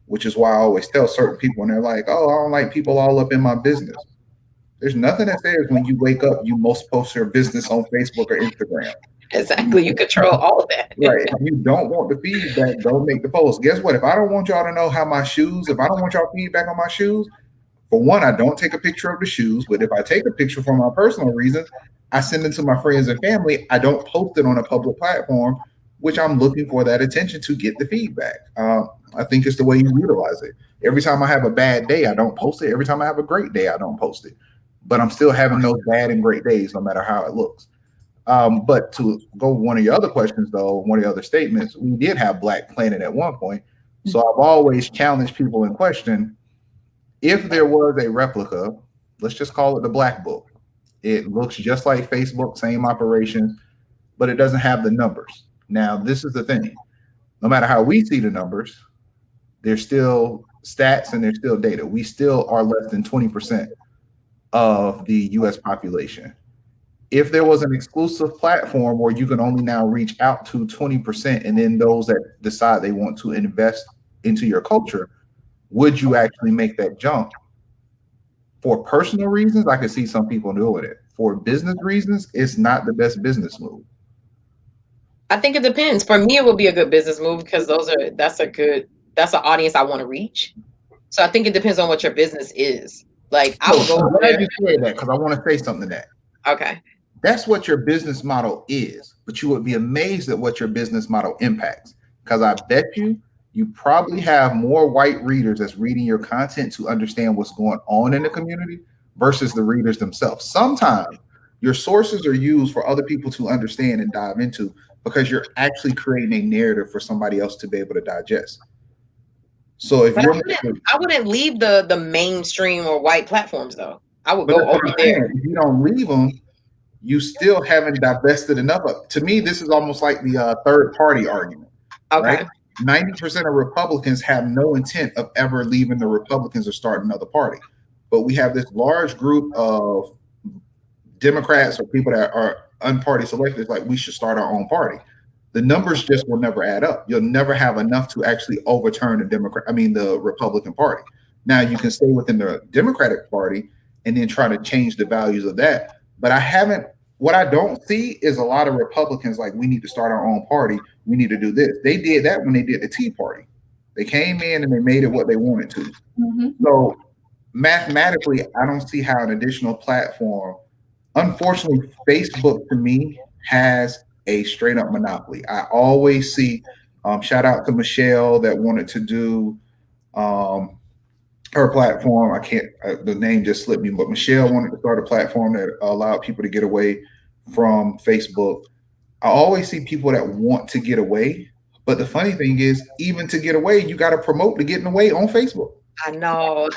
which is why I always tell certain people when they're like, oh, I don't like people all up in my business. There's nothing that says when you wake up, you must post your business on Facebook or Instagram. Exactly. You control all of that. Right. If you don't want the feedback, don't make the post. Guess what? If I don't want y'all to know how if I don't want y'all feedback on my shoes, for one, I don't take a picture of the shoes. But if I take a picture for my personal reasons, I send it to my friends and family. I don't post it on a public platform, which I'm looking for that attention to get the feedback. I think it's the way you utilize it. Every time I have a bad day, I don't post it. Every time I have a great day, I don't post it. But I'm still having those bad and great days, no matter how it looks. But to go one of your other questions, though, one of the other statements, we did have Black Planet at one point. So I've always challenged people in question, if there was a replica, let's just call it the Black Book. It looks just like Facebook, same operations, but it doesn't have the numbers. Now, this is the thing. No matter how we see the numbers, there's still stats and there's still data. We still are less than 20% of the US population. If there was an exclusive platform where you can only now reach out to 20%, and then those that decide they want to invest into your culture, would you actually make that jump? For personal reasons, I could see some people doing it. For business reasons, it's not the best business move. I think it depends. For me, it would be a good business move because that's an audience I want to reach. So I think it depends on what your business is. Like I would go. I'm glad you said that because I want to say something to that. Okay. That's what your business model is, but you would be amazed at what your business model impacts. Because I bet you probably have more white readers that's reading your content to understand what's going on in the community versus the readers themselves. Sometimes your sources are used for other people to understand and dive into because you're actually creating a narrative for somebody else to be able to digest. So if I wouldn't leave the mainstream or white platforms though. I would go over there. If you don't leave them, you still haven't divested enough of. To me, this is almost like the third party argument. Okay. Right? 90% of Republicans have no intent of ever leaving the Republicans or starting another party. But we have this large group of Democrats or people that are unparty selected, like we should start our own party. The numbers just will never add up. You'll never have enough to actually overturn the Republican Party. Now you can stay within the Democratic Party and then try to change the values of that. But what I don't see is a lot of Republicans like, we need to start our own party. We need to do this. They did that when they did the Tea Party. They came in and they made it what they wanted to. Mm-hmm. So mathematically, I don't see how an additional platform. Unfortunately, Facebook to me has a straight up monopoly. I always see. Shout out to Michelle that wanted to do her platform. I can't. The name just slipped me, but Michelle wanted to start a platform that allowed people to get away from Facebook. I always see people that want to get away, but the funny thing is, even to get away, you got to promote the getting away on Facebook. I know.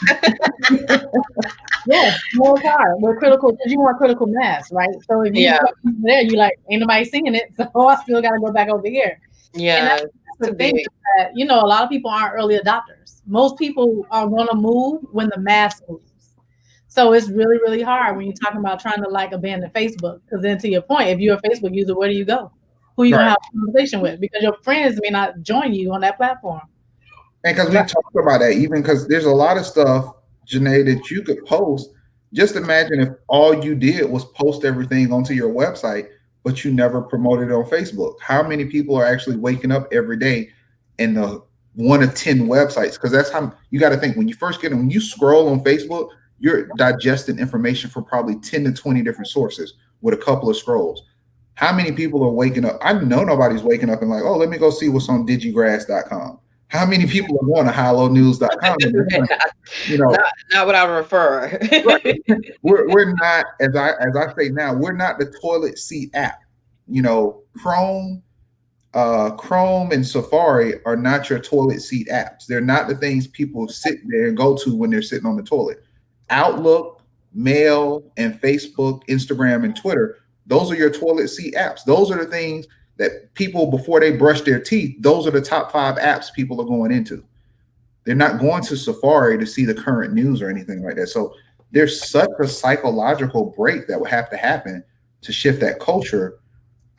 Yeah, more hard. We're critical because you want critical mass, right? So if you there, you like ain't nobody seeing it, so I still got to go back over here. Yeah, and that's the thing that a lot of people aren't early adopters. Most people are going to move when the mass moves. So it's really, really hard when you're talking about trying to like abandon Facebook. Because then, to your point, if you're a Facebook user, where do you go? Who are you gonna have a conversation with? Because your friends may not join you on that platform. And because we talked about that, even because there's a lot of stuff, Janey, that you could post. Just imagine if all you did was post everything onto your website, but you never promoted it on Facebook. How many people are actually waking up every day in the 1 of 10 websites? Because that's how you got to think when you first get in, when you scroll on Facebook, you're digesting information from probably 10 to 20 different sources with a couple of scrolls. How many people are waking up? I know nobody's waking up and like, oh, let me go see what's on digigrass.com. How many people are going to howlownews.com? Not what I refer. Right. We're not, as I say now, we're not the toilet seat app. Chrome and Safari are not your toilet seat apps. They're not the things people sit there and go to when they're sitting on the toilet. Outlook, Mail, and Facebook, Instagram, and Twitter, those are your toilet seat apps. Those are the things that people, before they brush their teeth, those are the top 5 apps people are going into. They're not going to Safari to see the current news or anything like that. So there's such a psychological break that would have to happen to shift that culture.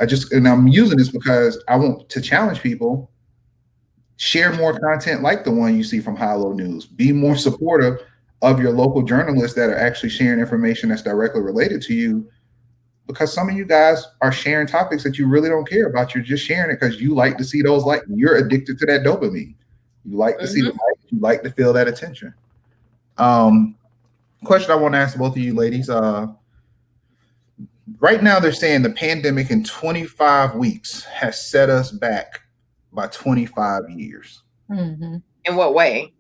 I'm using this because I want to challenge people. Share more content like the one you see from High Low News. Be more supportive of your local journalists that are actually sharing information that's directly related to you, because some of you guys are sharing topics that you really don't care about. You're just sharing it because you like to see those likes. You're addicted to that dopamine. You like to see the likes. You like to feel that attention. Question I want to ask both of you ladies. Right now, they're saying the pandemic in 25 weeks has set us back by 25 years. Mm-hmm. In what way?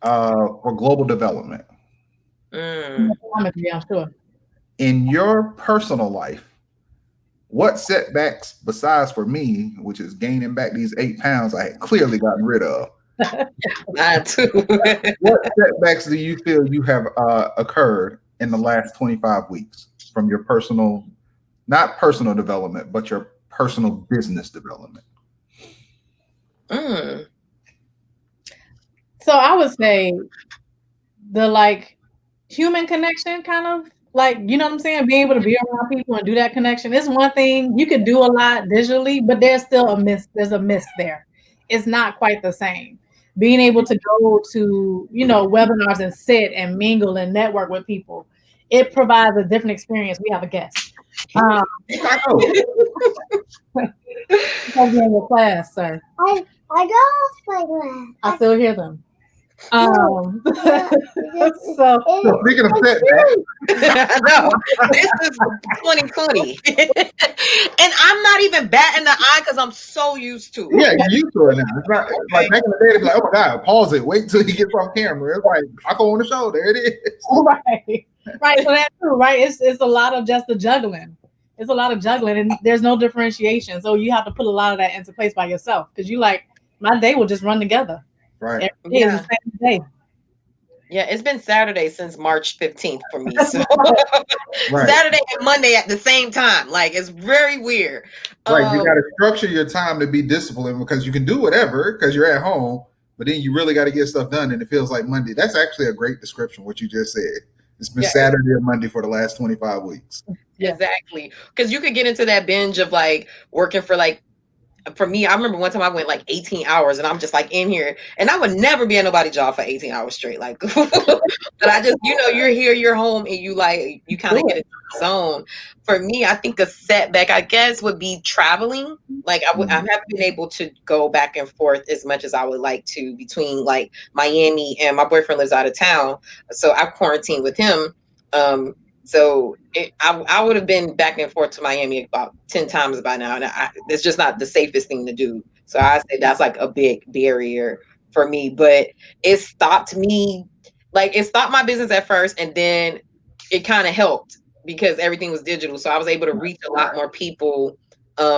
For global development. Yeah, I'm sure. In your personal life, what setbacks, besides for me, which is gaining back these 8 pounds I had clearly gotten rid of? Mine too. What setbacks do you feel you have occurred in the last 25 weeks from your personal, not personal development, but your personal business development? So I would say the human connection, kind of you know what I'm saying? Being able to be around people and do that connection is one thing. You could do a lot digitally, but there's still a miss. There's a miss there. It's not quite the same. Being able to go to, webinars and sit and mingle and network with people, it provides a different experience. We have a guest. In your class, sir. I got off my glass. I still hear them. So speaking of setbacks, no, this is 2020, and I'm not even batting the eye because I'm so used to it. Yeah, you're used to it now. It's not like back in the day. They'd be like, "Oh my God, pause it, wait till he gets off camera." It's like, I go on the show. There it is. Right. So that's true, right? It's a lot of just the juggling. It's a lot of juggling, and there's no differentiation. So you have to put a lot of that into place by yourself, because my day will just run together. Right. Every day is the same day. Yeah, it's been Saturday since March 15th for me. So Saturday and Monday at the same time. It's very weird. Right. You got to structure your time to be disciplined, because you can do whatever because you're at home, but then you really got to get stuff done, and it feels like Monday. That's actually a great description, what you just said. It's been Saturday and Monday for the last 25 weeks. Exactly. Because you could get into that binge of working for for me, I remember one time I went like 18 hours and I'm just like in here and I would never be at nobody's job for 18 hours straight. Like, but I just, you're here, you're home and you kind of get into the zone. For me, I think a setback, I guess, would be traveling. Like I haven't been able to go back and forth as much as I would like to between like Miami, and my boyfriend lives out of town. So I've quarantined with him. So I would have been back and forth to Miami about 10 times by now. And it's just not the safest thing to do. So I say that's like a big barrier for me. But it stopped me, like it stopped my business at first. And then it kind of helped because everything was digital. So I was able to reach a lot more people,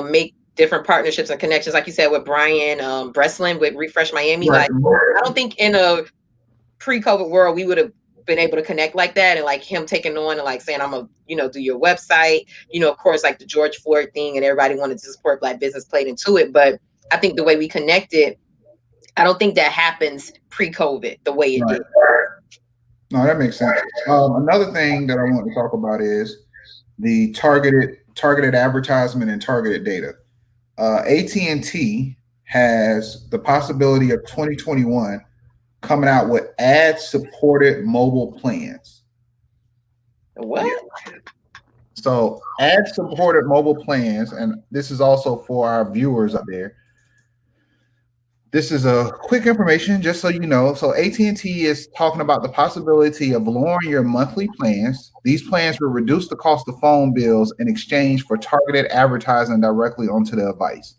make different partnerships and connections. Like you said, with Brian Breslin with Refresh Miami. Right. Like, I don't think in a pre-COVID world, we would have been able to connect like that, and like him taking on and like saying, I'm gonna do your website, of course, like the George Floyd thing and everybody wanted to support Black business played into it. But I think the way we connected, I don't think that happens pre-COVID the way it did. No, that makes sense. Another thing that I want to talk about is the targeted advertisement and targeted data. AT&T has the possibility of 2021 coming out with ad-supported mobile plans. What? So ad-supported mobile plans, and this is also for our viewers up there. This is a quick information, just so you know. So AT&T is talking about the possibility of lowering your monthly plans. These plans will reduce the cost of phone bills in exchange for targeted advertising directly onto the device.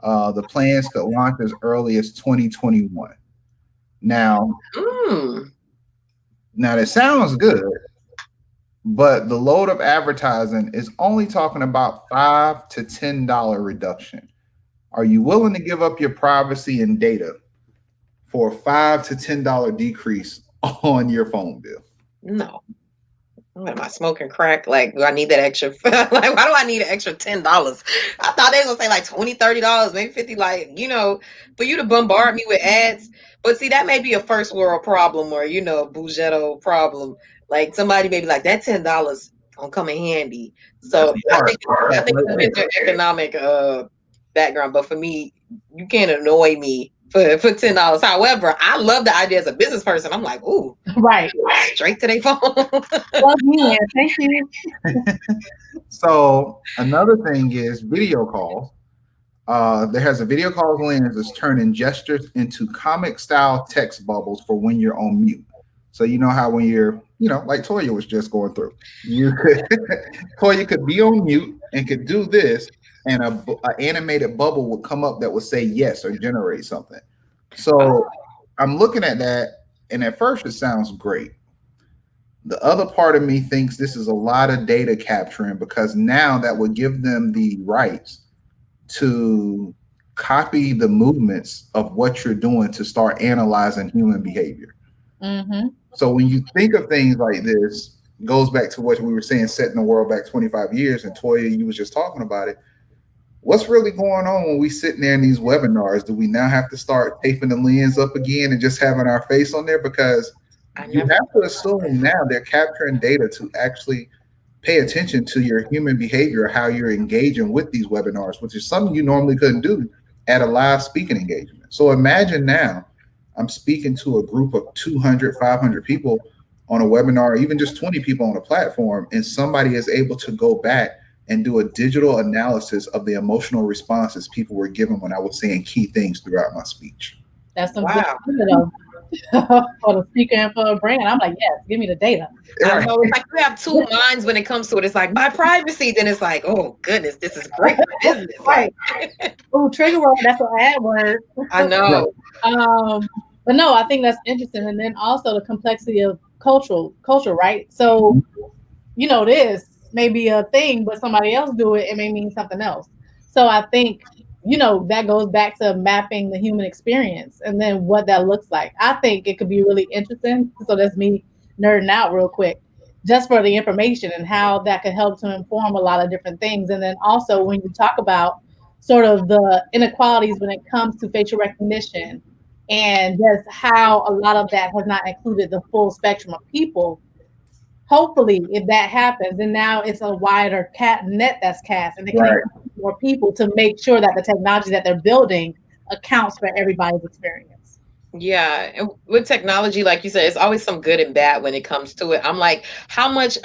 The plans could launch as early as 2021. Now that sounds good, but the load of advertising is only talking about $5 to $10 reduction. Are you willing to give up your privacy and data for a $5 to $10 decrease on your phone bill? No. Am I smoking crack? Like, do I need that extra? Like, why do I need an extra $10? I thought they was gonna say like $20, $30, maybe 50, like, for you to bombard me with ads. But see, that may be a first world problem or, a Bougetto problem. Like somebody may be like, that $10 gonna come in handy. So I think it's an economic background. But for me, you can't annoy me for $10. However, I love the idea as a business person. I'm like, ooh, right, straight to their phone. Love me, thank you. So another thing is video calls. There has a video calls lens that's turning gestures into comic style text bubbles for when you're on mute. So you know how when you're, like Toya was just going through, Toya could be on mute and could do this, and a animated bubble would come up that would say yes or generate something. So I'm looking at that, and at first it sounds great. The other part of me thinks this is a lot of data capturing, because now that would give them the rights to copy the movements of what you're doing to start analyzing human behavior. Mm-hmm. So when you think of things like this, goes back to what we were saying, setting the world back 25 years, and Toya, you was just talking about it. What's really going on when we sitting there in these webinars? Do we now have to start taping the lens up again and just having our face on there? Because you have to assume now they're capturing data to actually pay attention to your human behavior, how you're engaging with these webinars, which is something you normally couldn't do at a live speaking engagement. So imagine now I'm speaking to a group of 200, 500 people on a webinar, even just 20 people on a platform, and somebody is able to go back and do a digital analysis of the emotional responses people were giving when I was saying key things throughout my speech. That's some good data for the speaker and for the brand. I'm like, yes, give me the data. I know, it's like you have two minds when it comes to it. It's like my privacy, then it's like, oh goodness, this is great for business. Right. Oh, trigger word, that's an ad word. I know. But no, I think that's interesting. And then also the complexity of culture, right? So, this may be a thing, but somebody else do it, it may mean something else. So I think, that goes back to mapping the human experience and then what that looks like. I think it could be really interesting. So that's me nerding out real quick, just for the information and how that could help to inform a lot of different things. And then also when you talk about sort of the inequalities when it comes to facial recognition and just how a lot of that has not included the full spectrum of people. Hopefully, if that happens, and now it's a wider net that's cast, and it can more people to make sure that the technology that they're building accounts for everybody's experience. Yeah, and with technology, like you said, it's always some good and bad when it comes to it. I'm like, how much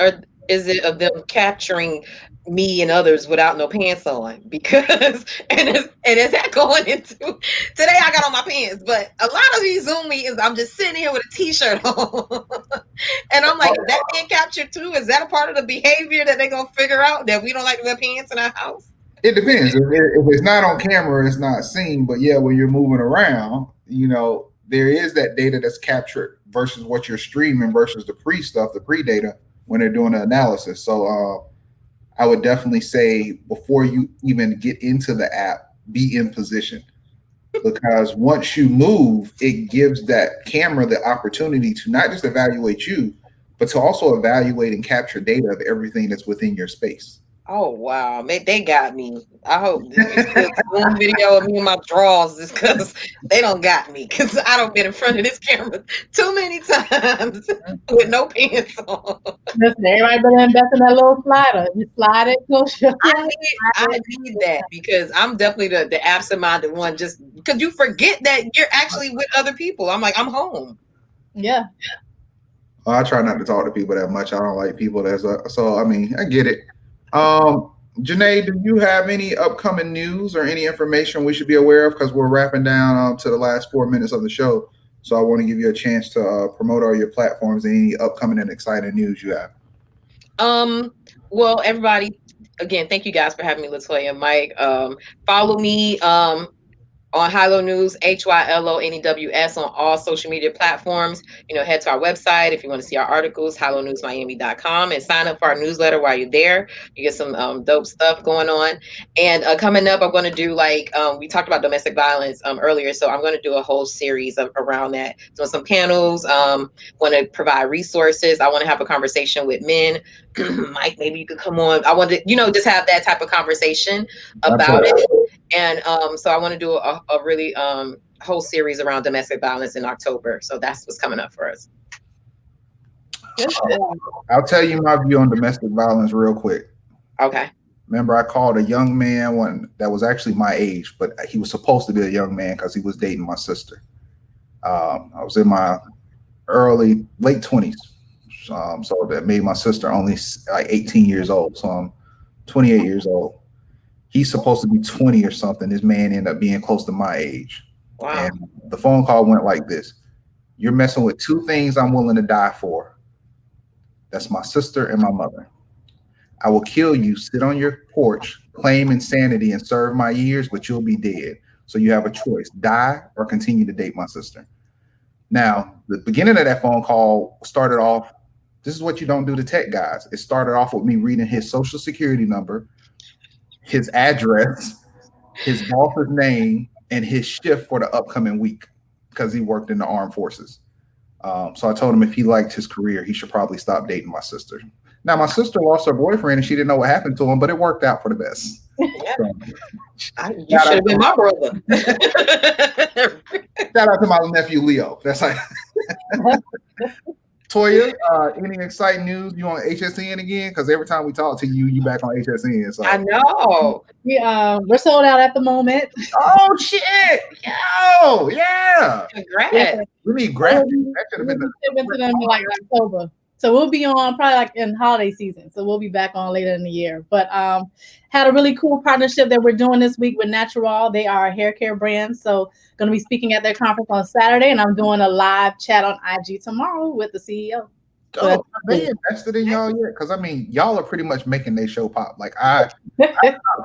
is it of them capturing me and others without no pants on? Because and is that going into today? I got on my pants, but a lot of these Zoom meetings, I'm just sitting here with a t-shirt on, and I'm like, is that being captured too? Is that a part of the behavior that they're gonna figure out that we don't like to wear pants in our house? It depends. If it's not on camera, it's not seen. But yeah, when you're moving around, there is that data that's captured versus what you're streaming versus the pre data when they're doing the analysis. So I would definitely say before you even get into the app, be in position. Because once you move, it gives that camera the opportunity to not just evaluate you, but to also evaluate and capture data of everything that's within your space. Oh wow, they got me. I hope this one video of me in my drawers is because they don't got me because I don't get in front of this camera too many times with no pants on. Listen, everybody better invest in that little slider. You slide it, close your I need that because I'm definitely the absent-minded one. Just because you forget that you're actually with other people. I'm like, I'm home. Yeah. I try not to talk to people that much. I don't like people so I mean, I get it. Janey, do you have any upcoming news or any information we should be aware of? Because we're wrapping down to the last 4 minutes of the show. So I want to give you a chance to promote all your platforms and any upcoming and exciting news you have. Well, everybody, again, thank you guys for having me, LaToya and Mike. Follow me on Hilo News, HYLONEWS on all social media platforms. Head to our website if you want to see our articles, hilonewsmiami.com, and sign up for our newsletter while you're there. You get some dope stuff going on. And coming up, I'm going to do we talked about domestic violence earlier, so I'm going to do a whole series around that. So some panels, want to provide resources. I want to have a conversation with men. Mike, maybe you could come on. I want to, just have that type of conversation about it. And so I want to do a really whole series around domestic violence in October. So that's what's coming up for us. I'll tell you my view on domestic violence real quick. Okay. Remember, I called a young man that was actually my age, but he was supposed to be a young man because he was dating my sister. I was in my late 20s. So that made my sister only like 18 years old. So I'm 28 years old. He's supposed to be 20 or something. This man ended up being close to my age. Wow. And the phone call went like this. You're messing with two things I'm willing to die for. That's my sister and my mother. I will kill you, sit on your porch, claim insanity, and serve my years, but you'll be dead. So you have a choice, die or continue to date my sister. Now, the beginning of that phone call started off, this is what you don't do to tech guys. It started off with me reading his social security number, his address, his boss's name, and his shift for the upcoming week because he worked in the armed forces. So I told him if he liked his career, he should probably stop dating my sister. Now, my sister lost her boyfriend and she didn't know what happened to him, but it worked out for the best. Yeah. You should have been my brother. Shout out to my nephew, Leo. That's like Toya, any exciting news? You on HSN again? Because every time we talk to you, you back on HSN. So. I know. We're sold out at the moment. Oh shit! Yo, yeah. Congrats. Yeah. We need graphics. That should have been to them in like October. So we'll be on probably like in holiday season. So we'll be back on later in the year. But had a really cool partnership that we're doing this week with Natural. They are a hair care brand. So going to be speaking at their conference on Saturday, and I'm doing a live chat on IG tomorrow with the CEO. So they invested in y'all yet? Because I mean, y'all are pretty much making their show pop. Like I'm not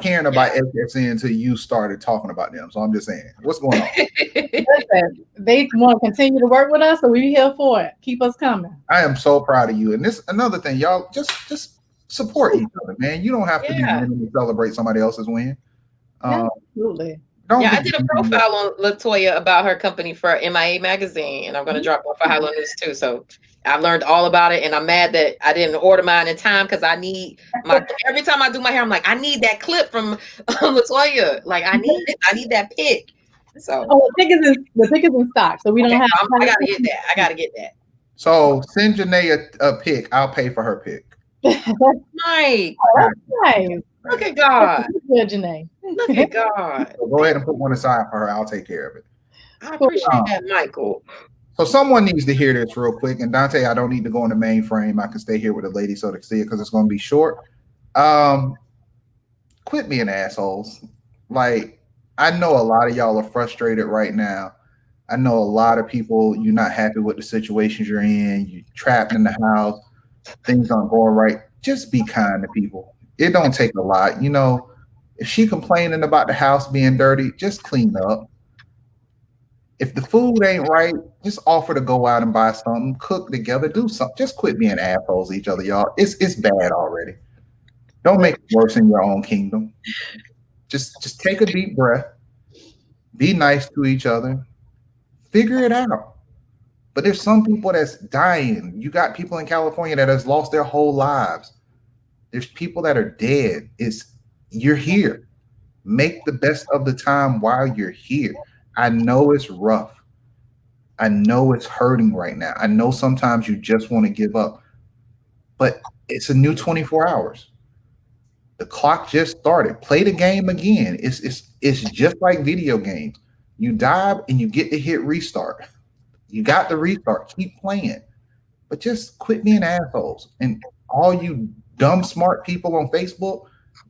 caring about HSN until you started talking about them. So I'm just saying, what's going on? Listen, they want to continue to work with us, so we're here for it. Keep us coming. I am so proud of you. And this another thing, y'all just support each other, man. You don't have to be winning to celebrate somebody else's win. Absolutely. I did a profile on LaToya about her company for MIA magazine, and I'm going to drop one for Hilo News too. So I learned all about it, and I'm mad that I didn't order mine in time because I need every time I do my hair, I'm like, I need that clip from LaToya. Like I need that pic. So the ticket's in stock, so we don't have. I gotta get that. So send Janey a pic. I'll pay for her pic. Mike. Oh, that's nice. Look at God. Good, Janey. Look at God. So go ahead and put one aside for her. I'll take care of it. I appreciate that, Michael. So someone needs to hear this real quick. And Dante, I don't need to go in the main frame. I can stay here with the lady so they can see it because it's going to be short. Quit being assholes. Like, I know a lot of y'all are frustrated right now. I know a lot of people, you're not happy with the situations you're in. You're trapped in the house. Things aren't going right. Just be kind to people. It don't take a lot. You know, if she complaining about the house being dirty, just clean up. If the food ain't right, just offer to go out and buy something, cook together, do something. Just quit being assholes to each other, y'all. It's bad already. Don't make it worse in your own kingdom. Just take a deep breath. Be nice to each other. Figure it out. But there's some people that's dying. You got people in California that has lost their whole lives. There's people that are dead. You're here. Make the best of the time while you're here. I know it's rough. I know it's hurting right now. I know sometimes you just want to give up. But it's a new 24 hours. The clock just started. Play the game again. It's just like video games. You die and you get to hit restart. You got the restart. Keep playing. But just quit being assholes. And all you dumb, smart people on Facebook,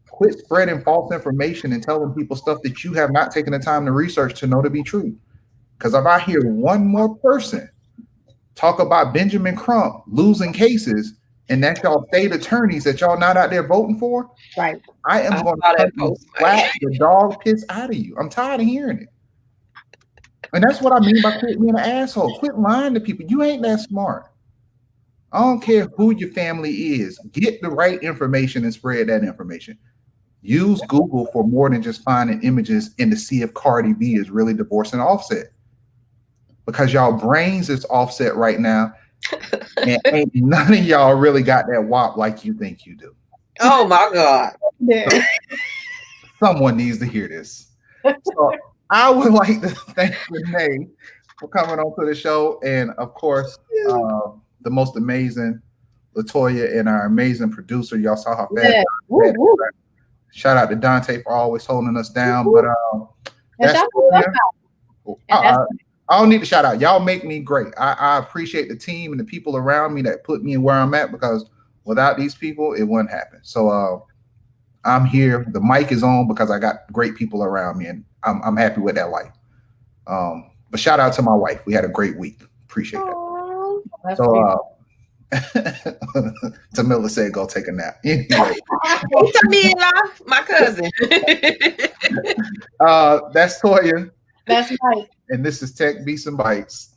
quit spreading false information and telling people stuff that you have not taken the time to research to know to be true. Because if I hear one more person talk about Benjamin Crump losing cases and that's y'all state attorneys that y'all not out there voting for, right? I am going to slap the dog piss out of you. I'm tired of hearing it. And that's what I mean by quit being an asshole. Quit lying to people. You ain't that smart. I don't care who your family is. Get the right information and spread that information. Use Google for more than just finding images and to see if Cardi B is really divorcing Offset. Because y'all brains is Offset right now. And ain't none of y'all really got that wop like you think you do. Oh my God. Yeah. Someone needs to hear this. So I would like to thank Renee for coming onto the show. And of course, the most amazing LaToya and our amazing producer. Y'all saw how fast. Yeah. Woo, woo. Shout out to Dante for always holding us down. But that's I don't need to shout out. Y'all make me great. I appreciate the team and the people around me that put me where I'm at, because without these people, it wouldn't happen. So I'm here. The mic is on because I got great people around me, and I'm happy with that life. But shout out to my wife. We had a great week. Appreciate that. So Tamila said go take a nap. Anyway. Tamila, my cousin. That's Toya. That's right. And this is Tech Beats and Bytes.